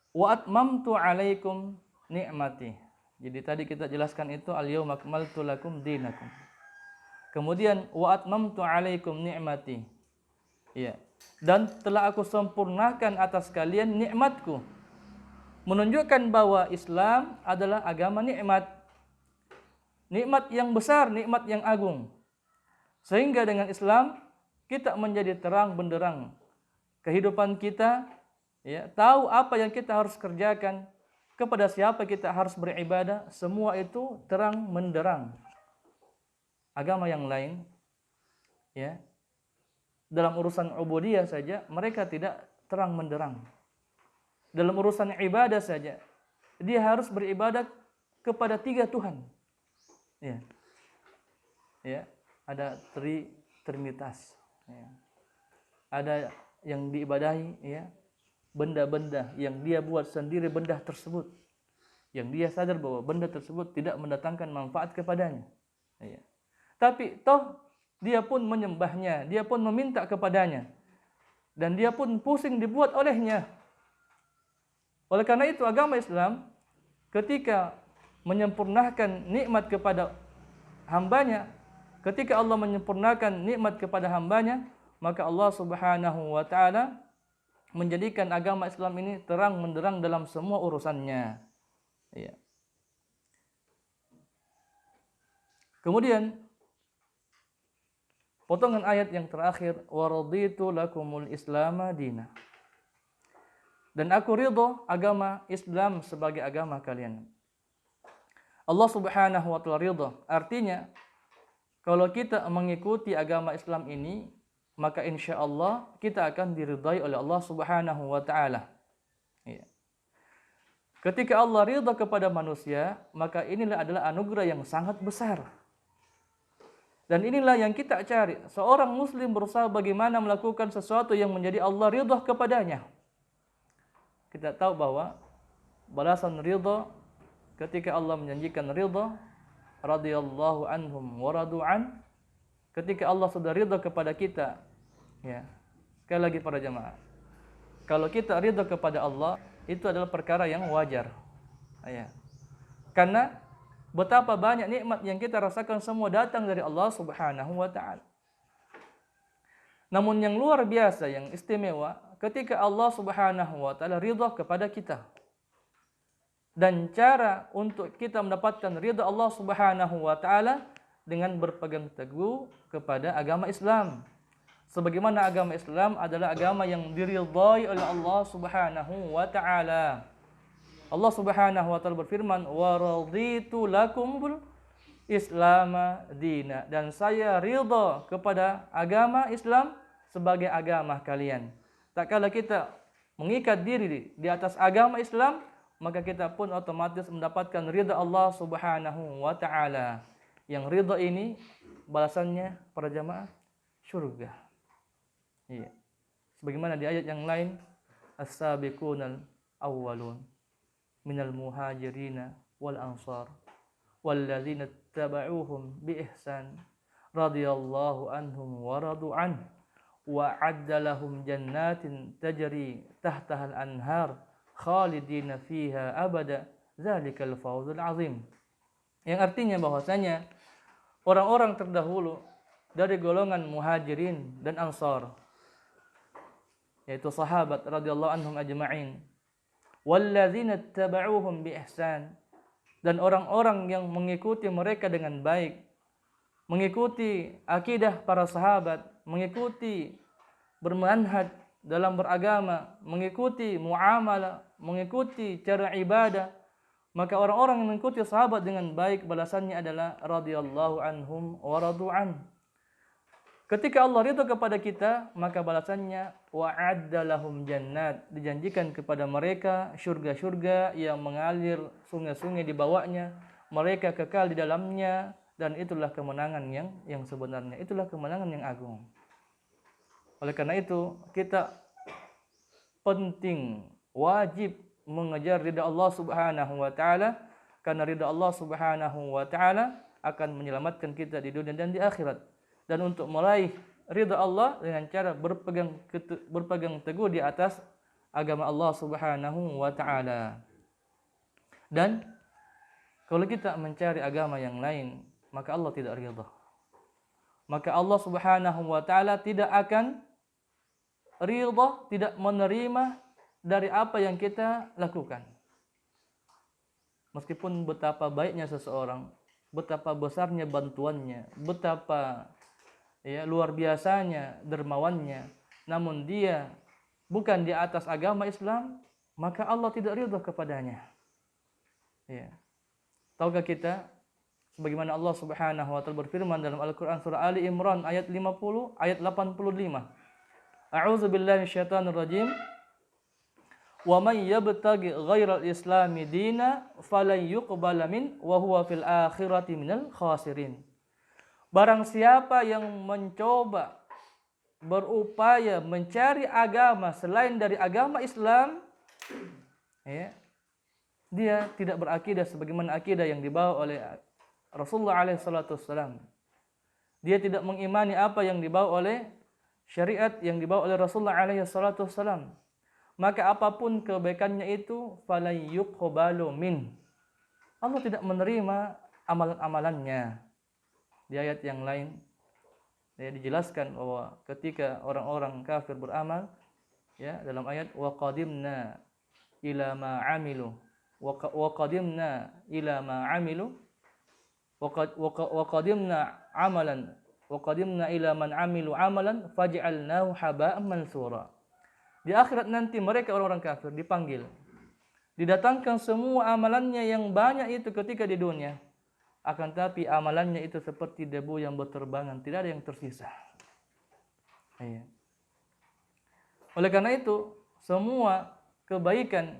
wa atmamtu alaikum ni'mati. Jadi tadi kita jelaskan itu al-yauma akmaltu lakum dinakum. Kemudian wa atmamtu alaikum ni'mati. Ya. Dan telah aku sempurnakan atas kalian nikmatku. Menunjukkan bahwa Islam adalah agama nikmat. Nikmat yang besar, nikmat yang agung. Sehingga dengan Islam kita menjadi terang benderang kehidupan kita, ya, tahu apa yang kita harus kerjakan, kepada siapa kita harus beribadah, semua itu terang menderang. Agama yang lain, ya, dalam urusan ubudiyah saja mereka tidak terang menderang. Dalam urusan ibadah saja dia harus beribadah kepada 3 Tuhan. Ya. Ya, ada trinitas. Ya. Ada yang diibadahi, ya, benda-benda yang dia buat sendiri, benda tersebut yang dia sadar bahwa benda tersebut tidak mendatangkan manfaat kepadanya, ya. Tapi toh dia pun menyembahnya, dia pun meminta kepadanya, dan dia pun pusing dibuat olehnya. Oleh karena itu agama Islam ketika menyempurnakan nikmat kepada hambanya, ketika Allah menyempurnakan nikmat kepada hambanya, maka Allah Subhanahu wa taala menjadikan agama Islam ini terang menderang dalam semua urusannya. Ya. Kemudian potongan ayat yang terakhir, wa raditu lakumul islama dina. Dan aku ridho agama Islam sebagai agama kalian. Allah Subhanahu wa taala ridho. Artinya kalau kita mengikuti agama Islam ini, maka insya Allah kita akan diridhai oleh Allah Subhanahu wa taala. Ya. Ketika Allah ridha kepada manusia, maka inilah adalah anugerah yang sangat besar. Dan inilah yang kita cari. Seorang muslim berusaha bagaimana melakukan sesuatu yang menjadi Allah ridha kepadanya. Kita tahu bahwa balasan ridha ketika Allah menjanjikan ridha, radhiyallahu anhum wa radu'an, ketika Allah sudah ridha kepada kita, ya. Sekali lagi para jamaah, kalau kita ridha kepada Allah, itu adalah perkara yang wajar. Ya. Karena betapa banyak nikmat yang kita rasakan semua datang dari Allah Subhanahu wa taala. Namun yang luar biasa, yang istimewa, ketika Allah Subhanahu wa taala ridha kepada kita. Dan cara untuk kita mendapatkan ridha Allah Subhanahu wa taala dengan berpegang teguh kepada agama Islam. Sebagaimana agama Islam adalah agama yang diridhai oleh Allah Subhanahu wa taala. Allah Subhanahu wa taala berfirman, "Wa raditu lakumul Islama dina." Dan saya ridha kepada agama Islam sebagai agama kalian. Tak kala kita mengikat diri di atas agama Islam, maka kita pun otomatis mendapatkan ridha Allah Subhanahu wa taala. Yang ridha ini balasannya para jamaah surga. Iya. Sebagaimana di ayat yang lain, as-sabiqunal awwalun minal muhajirina wal ansar walladzina tabauhum bi ihsan radhiyallahu anhum wa radu an wa adda lahum jannatin tajri tahtaha al-anhar khalidina fiha abada zalikal fawzul azim. Yang artinya bahwasanya orang-orang terdahulu dari golongan muhajirin dan ansar, yaitu sahabat radhiyallahu anhum ajma'in, walladzina tabauhum bi ihsan, dan orang-orang yang mengikuti mereka dengan baik, mengikuti akidah para sahabat, mengikuti bermanhaj dalam beragama, mengikuti muamalah, mengikuti cara ibadah, maka orang-orang yang mengikuti sahabat dengan baik balasannya adalah radhiyallahu anhum wa radu'an. Ketika Allah ridha kepada kita, maka balasannya wa'adda lahum jannat, dijanjikan kepada mereka surga-surga yang mengalir sungai-sungai di bawahnya, mereka kekal di dalamnya, dan itulah kemenangan yang sebenarnya, itulah kemenangan yang agung. Oleh karena itu, kita penting, wajib mengejar ridha Allah Subhanahu wa taala, karena ridha Allah Subhanahu wa taala akan menyelamatkan kita di dunia dan di akhirat. Dan untuk meraih ridha Allah dengan cara berpegang teguh di atas agama Allah Subhanahu wa taala. Dan kalau kita mencari agama yang lain, maka Allah tidak ridha. Maka Allah Subhanahu wa taala tidak akan ridha, tidak menerima dari apa yang kita lakukan. Meskipun betapa baiknya seseorang, betapa besarnya bantuannya, betapa luar biasanya dermawannya, namun dia bukan di atas agama Islam, maka Allah tidak ridha kepadanya. Ya. Tahukah kita sebagaimana Allah Subhanahu wa taala berfirman dalam Al-Qur'an surah Ali Imran ayat 50 ayat 85. A'udzu billahi minasyaitonir rajim. Wa may yabtaghi ghairal islami dina falan yuqbala min wa huwa fil akhirati minal khasirin. Barang siapa yang mencoba berupaya mencari agama selain dari agama Islam, dia tidak berakidah sebagaimana akidah yang dibawa oleh Rasulullah SAW. Dia tidak mengimani apa yang dibawa oleh syariat yang dibawa oleh Rasulullah SAW. Maka apapun kebaikannya itu, falan yuqbalu min. Allah tidak menerima amalan-amalannya. Di ayat yang lain dijelaskan bahwa ketika orang-orang kafir beramal, dalam ayat wa qadimna ila ma amilu wa qadimna ila ma amilu wa qadimna amalan wa qadimna ila man amilu amalan faj'alnahu haba'an mansura. Di akhirat nanti mereka orang-orang kafir dipanggil, didatangkan semua amalannya yang banyak itu ketika di dunia. Akan tapi amalannya itu seperti debu yang berterbangan, tidak ada yang tersisa. Oleh karena itu, semua kebaikan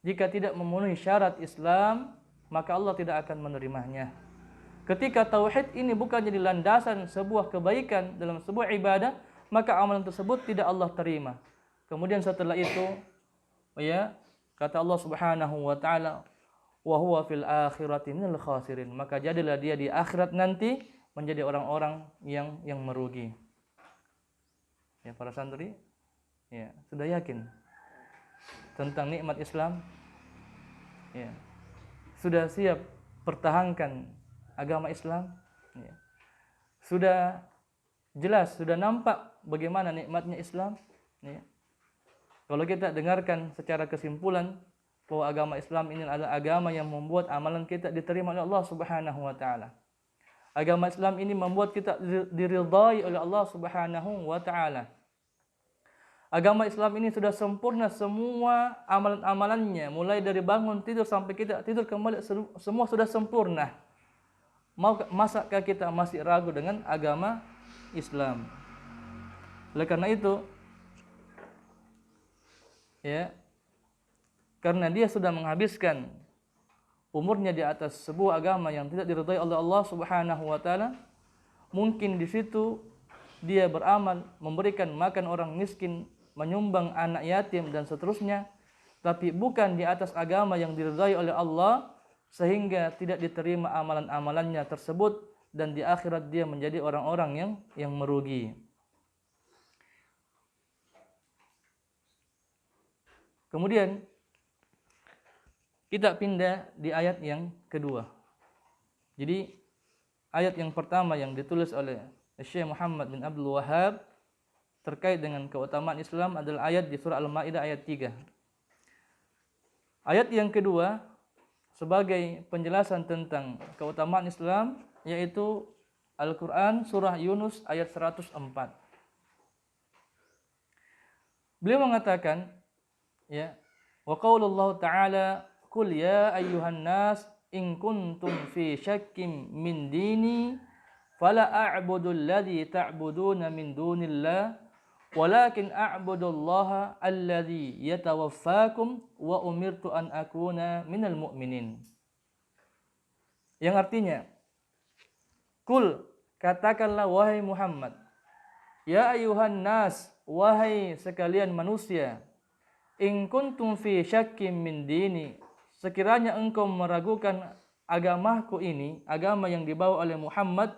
jika tidak memenuhi syarat Islam, maka Allah tidak akan menerimanya. Ketika tauhid ini bukan jadi landasan sebuah kebaikan dalam sebuah ibadah, maka amalan tersebut tidak Allah terima. Kemudian setelah itu, ya, kata Allah Subhanahu wa taala, wa huwa fil akhirati minal khasirin. Maka jadilah dia di akhirat nanti menjadi orang-orang yang merugi. Ya, para santri, ya, sudah yakin tentang nikmat Islam? Ya. Sudah siap pertahankan agama Islam? Ya. Sudah jelas, sudah nampak bagaimana nikmatnya Islam? Ya. Kalau kita dengarkan secara kesimpulan bahwa agama Islam ini adalah agama yang membuat amalan kita diterima oleh Allah Subhanahu wa taala. Agama Islam ini membuat kita diridhai oleh Allah Subhanahu wa taala. Agama Islam ini sudah sempurna semua amalan-amalannya, mulai dari bangun tidur sampai kita tidur kembali, semua sudah sempurna. Masakah kita masih ragu dengan agama Islam? Oleh karena itu, ya, karena dia sudah menghabiskan umurnya di atas sebuah agama yang tidak diridhai oleh Allah Subhanahu wa taala, mungkin di situ dia beramal, memberikan makan orang miskin, menyumbang anak yatim dan seterusnya, tapi bukan di atas agama yang diridhai oleh Allah, sehingga tidak diterima amalan-amalannya tersebut dan di akhirat dia menjadi orang-orang yang merugi. Kemudian kita pindah di ayat yang kedua. Jadi ayat yang pertama yang ditulis oleh Syekh Muhammad bin Abdul Wahhab terkait dengan keutamaan Islam adalah ayat di surah Al-Maidah ayat 3. Ayat yang kedua sebagai penjelasan tentang keutamaan Islam yaitu Al-Quran surah Yunus ayat 104. Beliau mengatakan, ya, wa qaulullahu ta'ala qul ya ayyuhan nas in kuntum fi syakkim min dini fala a'budu alladhi ta'buduna min dunillah walakin a'budullaha alladhi yatawaffakum wa umirtu an akuna minal mu'minin. Yang artinya, kul, katakanlah wahai Muhammad, ya ayyuhan nas, wahai sekalian manusia, in kuntum fi syakkim min dini, sekiranya engkau meragukan agamaku ini, agama yang dibawa oleh Muhammad,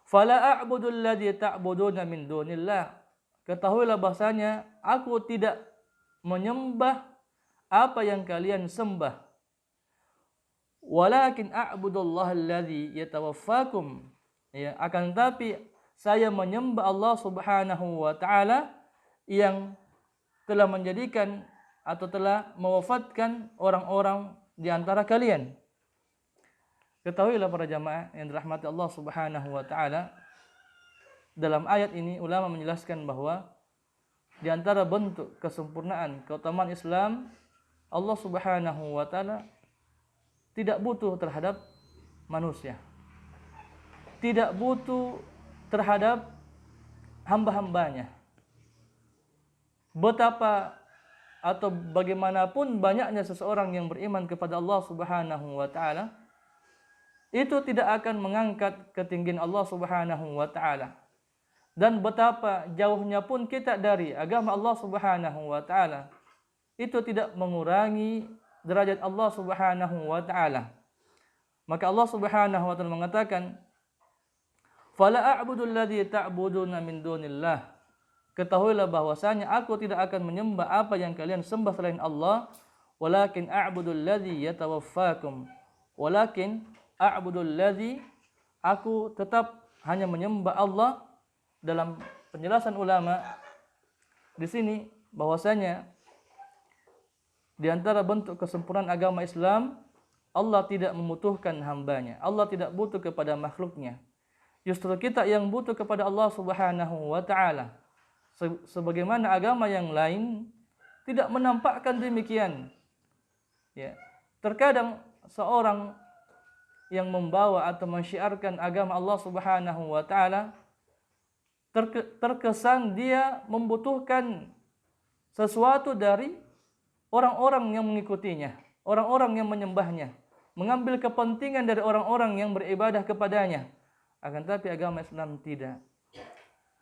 fala a'budu alladhi ta'buduna min dunillah, ketahuilah bahasanya aku tidak menyembah apa yang kalian sembah, walakin a'budullaha alladhi yatawaffakum, ya, akan tapi saya menyembah Allah Subhanahu wa taala yang telah menjadikan atau telah mewafatkan orang-orang di antara kalian. Ketahuilah para jamaah yang dirahmati Allah Subhanahu wa taala, dalam ayat ini ulama menjelaskan bahwa di antara bentuk kesempurnaan keutamaan Islam, Allah Subhanahu wa taala tidak butuh terhadap manusia. Tidak butuh terhadap hamba-hambanya. Betapa atau bagaimanapun banyaknya seseorang yang beriman kepada Allah Subhanahu wa taala, itu tidak akan mengangkat ketinggian Allah Subhanahu wa taala. Dan betapa jauhnya pun kita dari agama Allah Subhanahu wa taala, itu tidak mengurangi derajat Allah Subhanahu wa taala. Maka Allah Subhanahu wa taala mengatakan, "Fala a'budu alladhi ta'buduna min dunillah." Ketahuilah bahwasanya aku tidak akan menyembah apa yang kalian sembah selain Allah, walakin a'budul ladzi yatawaffakum. Walakin a'budul ladzi, aku tetap hanya menyembah Allah. Dalam penjelasan ulama di sini bahwasanya di antara bentuk kesempurnaan agama Islam, Allah tidak membutuhkan hambanya. Allah tidak butuh kepada makhluknya. Justru kita yang butuh kepada Allah Subhanahu wa taala. Sebagaimana agama yang lain tidak menampakkan demikian. Ya. Terkadang seorang yang membawa atau mensyiarkan agama Allah Subhanahu wa taala terkesan dia membutuhkan sesuatu dari orang-orang yang mengikutinya, orang-orang yang menyembahnya, mengambil kepentingan dari orang-orang yang beribadah kepadanya. Akan tetapi agama Islam tidak.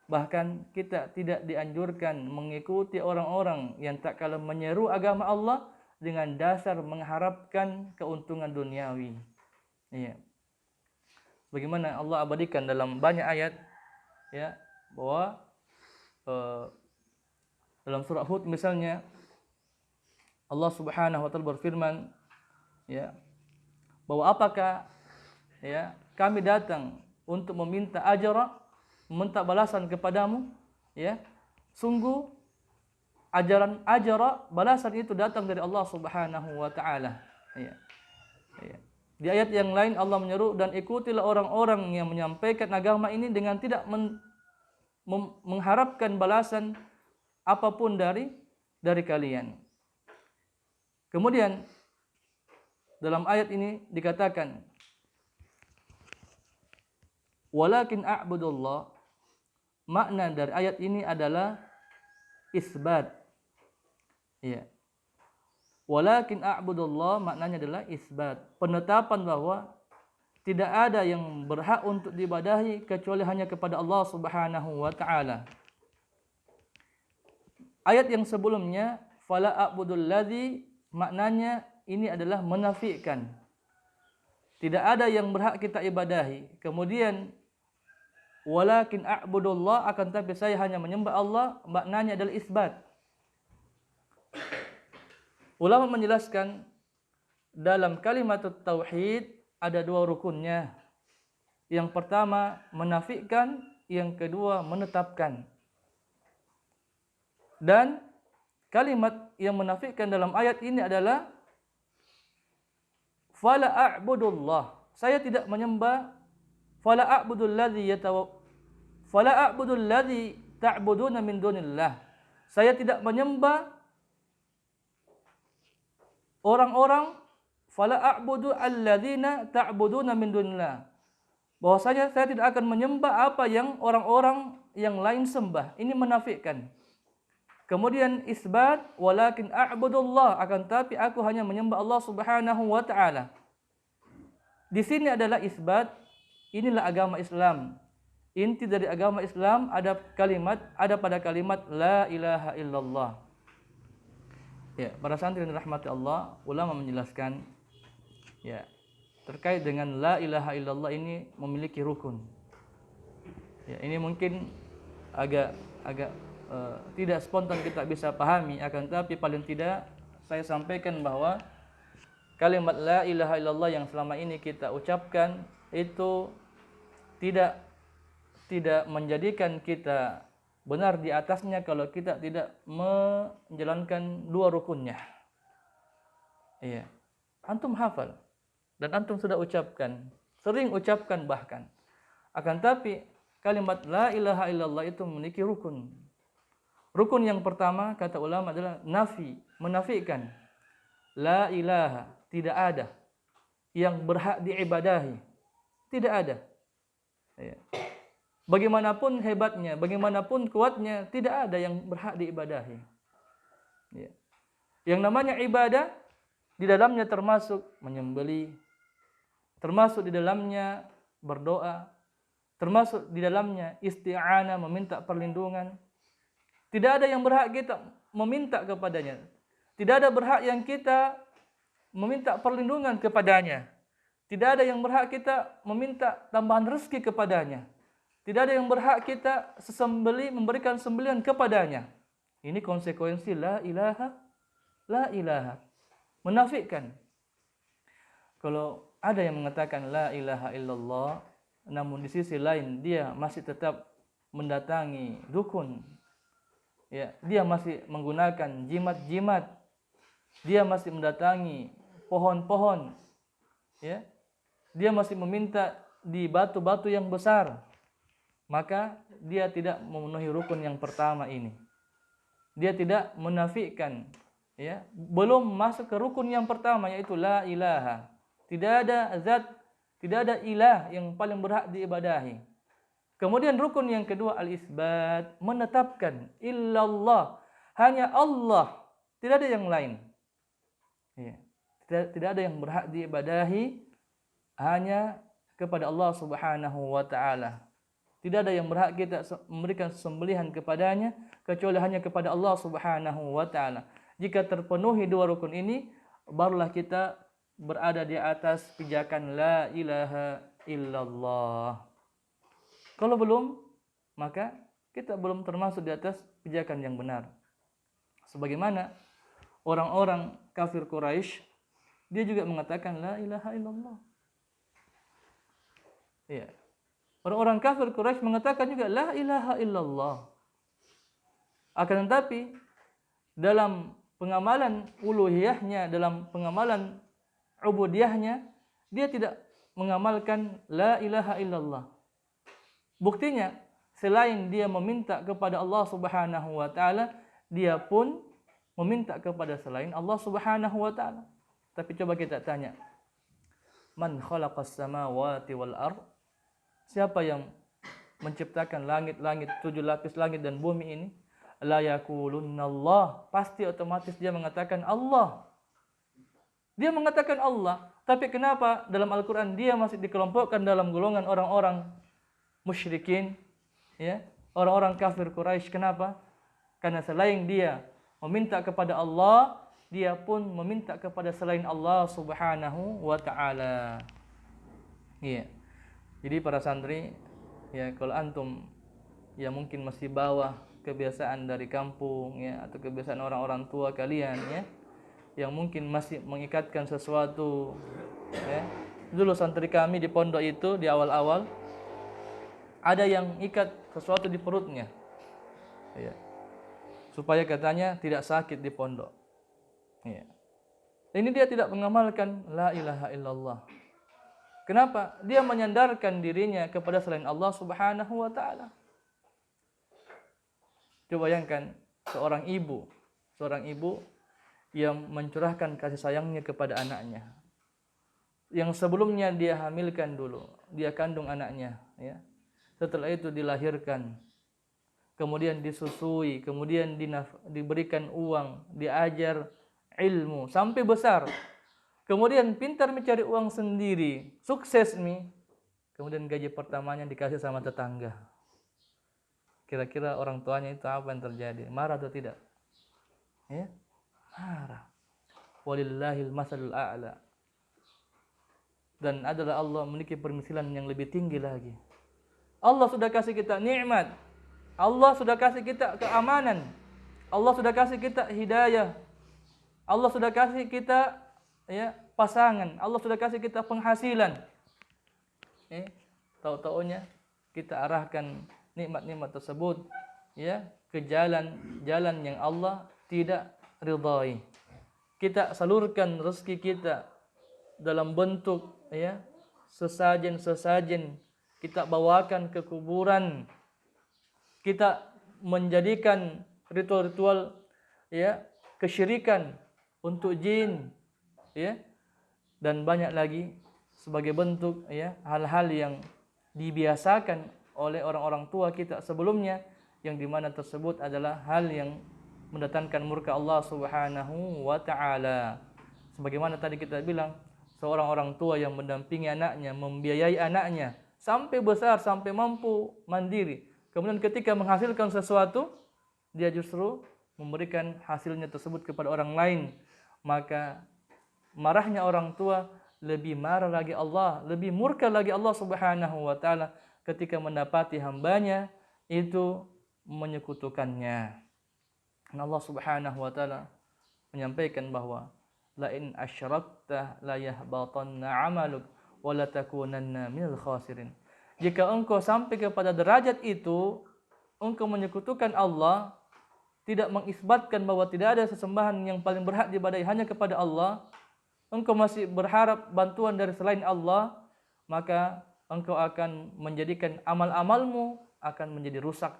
Bahkan kita tidak dianjurkan mengikuti orang-orang yang tak kalah menyeru agama Allah dengan dasar mengharapkan keuntungan duniawi. Iya. Bagaimana Allah abadikan dalam banyak ayat, ya, bahwa dalam surah Hud misalnya Allah Subhanahu wa taala berfirman, ya, bahwa apakah, ya, kami datang untuk meminta ajra, meminta balasan kepadamu, ya. Sungguh ajaran ajra, balasan itu datang dari Allah Subhanahu wa taala, ya. Ya. Di ayat yang lain Allah menyeru, dan ikutilah orang-orang yang menyampaikan agama ini dengan tidak mengharapkan balasan apapun dari kalian. Kemudian dalam ayat ini dikatakan, walakin a'budullah, makna dari ayat ini adalah isbat. Ya. Walakin a'budullah maknanya adalah isbat, penetapan bahwa tidak ada yang berhak untuk diibadahi kecuali hanya kepada Allah Subhanahu wa taala. Ayat yang sebelumnya fala a'budul ladzi, maknanya ini adalah menafikan. Tidak ada yang berhak kita ibadahi. Kemudian walakin a'budullah, akan tapi saya hanya menyembah Allah, maknanya adalah isbat. Ulama menjelaskan dalam kalimat tauhid ada dua rukunnya. Yang pertama menafikan, yang kedua menetapkan. Dan kalimat yang menafikan dalam ayat ini adalah fala a'budullah, saya tidak menyembah, fala a'budul ladzi ta'buduna min dunillah, saya tidak menyembah orang-orang, fala a'budu alladzina ta'buduna min dunillah, bahwasanya saya tidak akan menyembah apa yang orang-orang yang lain sembah. Ini menafikan. Kemudian isbat, walakin a'budullah, akan tapi aku hanya menyembah Allah Subhanahu wa taala. Di sini adalah isbat. Inilah agama Islam. Inti dari agama Islam ada pada kalimat la ilaha illallah. Ya, para santri yang dirahmati Allah, ulama menjelaskan, ya, terkait dengan la ilaha illallah ini memiliki rukun. Ya, ini mungkin agak tidak spontan kita bisa pahami, akan tapi paling tidak saya sampaikan bahwa kalimat la ilaha illallah yang selama ini kita ucapkan itu tidak menjadikan kita benar di atasnya kalau kita tidak menjalankan dua rukunnya. Iya. Antum hafal dan antum sudah ucapkan, sering ucapkan bahkan. Akan tapi kalimat la ilaha illallah itu memiliki rukun. Rukun yang pertama kata ulama adalah nafi, menafikan. La ilaha, tidak ada yang berhak diibadahi. Tidak ada. Ya. Bagaimanapun hebatnya, bagaimanapun kuatnya, tidak ada yang berhak diibadahi. Ya. Yang namanya ibadah, di dalamnya termasuk menyembelih, termasuk di dalamnya berdoa, termasuk di dalamnya isti'anah, meminta perlindungan. Tidak ada yang berhak kita meminta kepadanya. Tidak ada berhak yang kita meminta perlindungan kepadanya. Tidak ada yang berhak kita meminta tambahan rezeki kepadanya. Tidak ada yang berhak kita memberikan sembelihan kepadanya. Ini konsekuensi la ilaha. Menafikan. Kalau ada yang mengatakan la ilaha illallah, namun di sisi lain dia masih tetap mendatangi dukun, ya, dia masih menggunakan jimat-jimat, dia masih mendatangi pohon-pohon, ya, dia masih meminta di batu-batu yang besar, maka dia tidak memenuhi rukun yang pertama ini. Dia tidak menafikan, ya, belum masuk ke rukun yang pertama, yaitu la ilaha. Tidak ada zat, tidak ada ilah yang paling berhak diibadahi. Kemudian rukun yang kedua al-isbat, menetapkan illallah, hanya Allah, tidak ada yang lain. Ya. Tidak ada yang berhak diibadahi hanya kepada Allah Subhanahu wa taala. Tidak ada yang berhak kita memberikan sembelihan kepadanya kecuali hanya kepada Allah Subhanahu wa taala. Jika terpenuhi dua rukun ini, barulah kita berada di atas pijakan la ilaha illallah. Kalau belum, maka kita belum termasuk di atas pijakan yang benar. Sebagaimana orang-orang kafir Quraisy, dia juga mengatakan la ilaha illallah. Ya. Orang-orang kafir Quraisy mengatakan juga la ilaha illallah. Akan tetapi dalam pengamalan uluhiyahnya, dalam pengamalan ubudiyahnya, dia tidak mengamalkan la ilaha illallah. Buktinya, selain dia meminta kepada Allah Subhanahu wa taala, dia pun meminta kepada selain Allah Subhanahu wa taala. Tapi coba kita tanya, man khalaqas samawati wal ard? Siapa yang menciptakan langit-langit, 7 lapis langit dan bumi ini? La yaqulunallah. Pasti otomatis dia mengatakan Allah. Dia mengatakan Allah. Tapi kenapa dalam Al-Quran dia masih dikelompokkan dalam golongan orang-orang musyrikin, ya, orang-orang kafir Quraisy? Kenapa? Karena selain dia meminta kepada Allah, dia pun meminta kepada selain Allah Subhanahu wa taala. Iya. Jadi para santri, ya, kalau antum ya mungkin masih bawa kebiasaan dari kampung, ya, atau kebiasaan orang-orang tua kalian, ya, yang mungkin masih mengikatkan sesuatu, ya. Dulu santri kami di pondok itu di awal-awal ada yang ikat sesuatu di perutnya, ya, supaya katanya tidak sakit di pondok, ya. Ini dia tidak mengamalkan la ilaha illallah. Kenapa? Dia menyandarkan dirinya kepada selain Allah Subhanahu wa taala. Coba bayangkan seorang ibu yang mencurahkan kasih sayangnya kepada anaknya. Yang sebelumnya dia hamilkan dulu, dia kandung anaknya, ya. Setelah itu dilahirkan. Kemudian disusui, kemudian diberikan uang, diajar ilmu sampai besar. Kemudian pintar mencari uang sendiri, sukses nih. Kemudian gaji pertamanya dikasih sama tetangga. Kira-kira orang tuanya itu apa yang terjadi? Marah atau tidak? Ya, marah. Walillahil masalul a'la. Dan adalah Allah memiliki permisalan yang lebih tinggi lagi. Allah sudah kasih kita nikmat. Allah sudah kasih kita keamanan. Allah sudah kasih kita hidayah. Allah sudah kasih kita, ya, pasangan. Allah sudah kasih kita penghasilan. Tahu-taunya kita arahkan nikmat-nikmat tersebut, ya, ke jalan yang Allah tidak ridhai. Kita salurkan rezeki kita dalam bentuk, ya, sesajen-sesajen. Kita bawakan ke kuburan. Kita menjadikan ritual-ritual, ya, kesyirikan untuk jin, ya, dan banyak lagi sebagai bentuk, ya, hal-hal yang dibiasakan oleh orang-orang tua kita sebelumnya, yang dimana tersebut adalah hal yang mendatangkan murka Allah Subhanahu wa taala. Sebagaimana tadi kita bilang, seorang orang tua yang mendampingi anaknya, membiayai anaknya sampai besar, sampai mampu mandiri. Kemudian ketika menghasilkan sesuatu, dia justru memberikan hasilnya tersebut kepada orang lain. Maka marahnya orang tua lebih marah lagi Allah, lebih murka lagi Allah Subhanahu wa taala ketika mendapati hambanya itu menyekutukannya. Dan Allah Subhanahu wa taala menyampaikan bahwa la in asyrakta la yahbatanna 'amaluk wa la takunanna minal khasirin. Jika engkau sampai kepada derajat itu, engkau menyekutukan Allah, tidak mengisbatkan bahwa tidak ada sesembahan yang paling berhak diibadahi hanya kepada Allah, engkau masih berharap bantuan dari selain Allah, maka engkau akan menjadikan amal-amalmu akan menjadi rusak.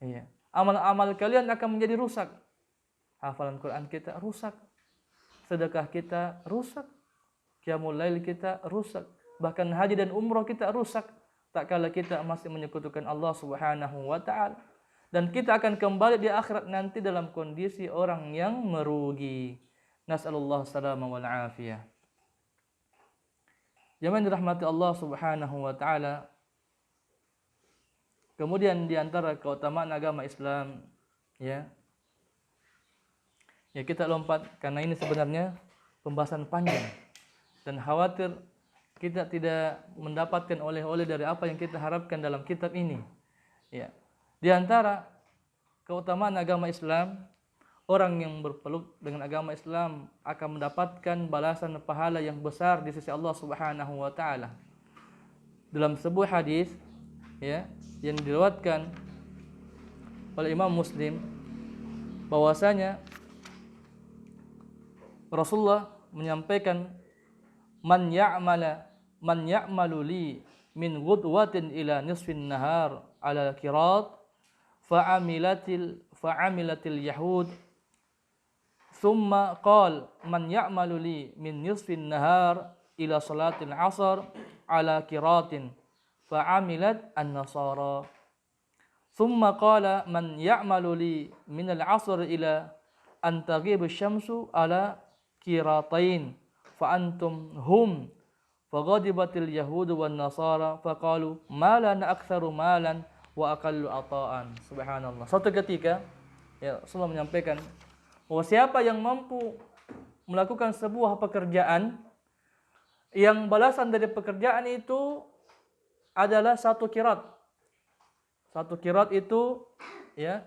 Iya. Amal-amal kalian akan menjadi rusak. Hafalan Quran kita rusak. Sedekah kita rusak. Qiyamul lail kita rusak. Bahkan haji dan umrah kita rusak tak kala kita masih menyekutukan Allah Subhanahu wa taala. Dan kita akan kembali di akhirat nanti dalam kondisi orang yang merugi. Nas'alullah salama wal afiyah. Jemaah dirahmati Allah Subhanahu wa taala. Kemudian di antara keutamaan agama Islam, ya. Ya kita lompat karena ini sebenarnya pembahasan panjang dan khawatir kita tidak mendapatkan oleh-oleh dari apa yang kita harapkan dalam kitab ini. Ya. Di antara keutamaan agama Islam, orang yang berpeluk dengan agama Islam akan mendapatkan balasan pahala yang besar di sisi Allah Subhanahu wa taala. Dalam sebuah hadis, ya, yang diriwayatkan oleh Imam Muslim, bahwasanya Rasulullah menyampaikan, man ya'malu li min ghudwatin ila nisfin nahar ala qirat fa'amilatil yahud thumma qala man ya'malu li min nisfin nahar ila salatil asr ala qiratin fa'amilat an-nasara thumma qala man ya'malu li min al-asr ila an taghibu syamsu ala qiratain fa antum hum faghadibatil yahud wan nasara faqalu ma lana aktsaru malan wa aqallu ata'an. Subhanallah. Suatu ketika ya Rasulullah menyampaikan bahwa siapa yang mampu melakukan sebuah pekerjaan yang balasan dari pekerjaan itu adalah satu qirat. Satu qirat itu ya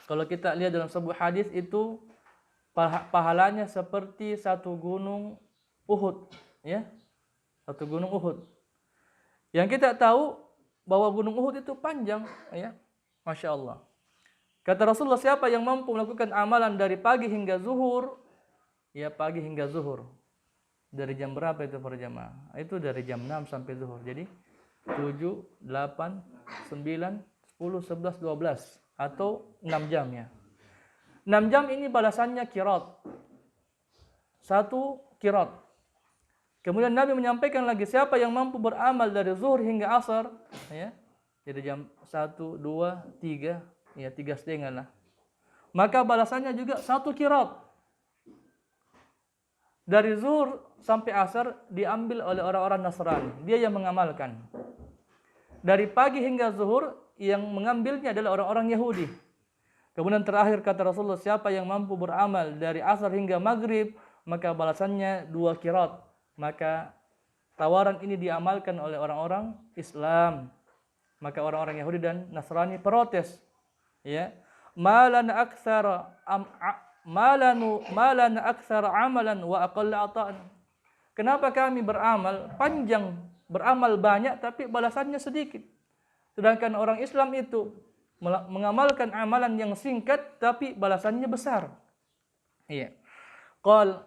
kalau kita lihat dalam sebuah hadis itu pahalanya seperti satu gunung Uhud, ya. Satu gunung Uhud. Yang kita tahu bahwa gunung Uhud itu panjang, ya. Masya Allah. Kata Rasulullah, siapa yang mampu melakukan amalan dari pagi hingga zuhur, ya pagi hingga zuhur. Dari jam berapa itu para jamaah? Itu dari jam 6 sampai zuhur. Jadi 7, 8, 9, 10, 11, 12 atau 6 jam ya. 6 jam ini balasannya qirat. Satu qirat. Kemudian Nabi menyampaikan lagi, siapa yang mampu beramal dari zuhur hingga asar, ya. Jadi jam 1, 2, 3, ya 3,5 lah. Maka balasannya juga satu qirat. Dari zuhur sampai asar diambil oleh orang-orang Nasrani. Dia yang mengamalkan. Dari pagi hingga zuhur yang mengambilnya adalah orang-orang Yahudi. Kemudian terakhir kata Rasulullah, siapa yang mampu beramal dari asar hingga maghrib, maka balasannya 2 qirat. Maka tawaran ini diamalkan oleh orang-orang Islam. Maka orang-orang Yahudi dan Nasrani protes. Ya, malana aktsara amalan wa aqalla ata'an. Kenapa kami beramal panjang, beramal banyak tapi balasannya sedikit? Sedangkan orang Islam itu mengamalkan amalan yang singkat tapi balasannya besar. Iya. Qal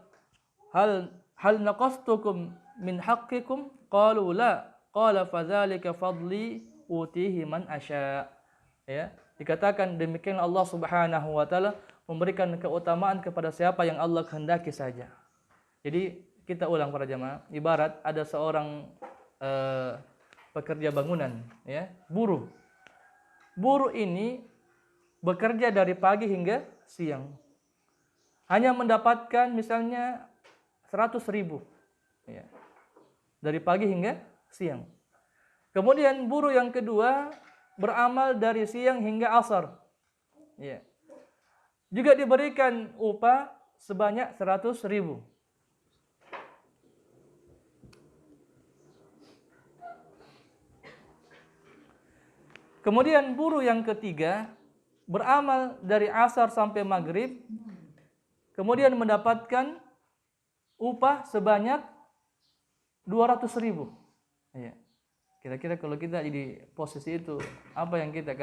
hal naqastukum min haqqikum? Qalu la. Qala fadzalika fadli utihi man asya. Ya, dikatakan demikian Allah Subhanahu wa taala memberikan keutamaan kepada siapa yang Allah kehendaki saja. Jadi kita ulang para jamaah, ibarat ada seorang pekerja bangunan, ya, buruh. Buruh ini bekerja dari pagi hingga siang. Hanya mendapatkan misalnya 100.000, ya, dari pagi hingga siang. Kemudian buruh yang kedua beramal dari siang hingga asar, ya. Juga diberikan upah sebanyak 100.000. Kemudian buruh yang ketiga beramal dari asar sampai maghrib, kemudian mendapatkan upah sebanyak 200.000. Ya. Kira-kira kalau kita di posisi itu, apa yang kita katakan?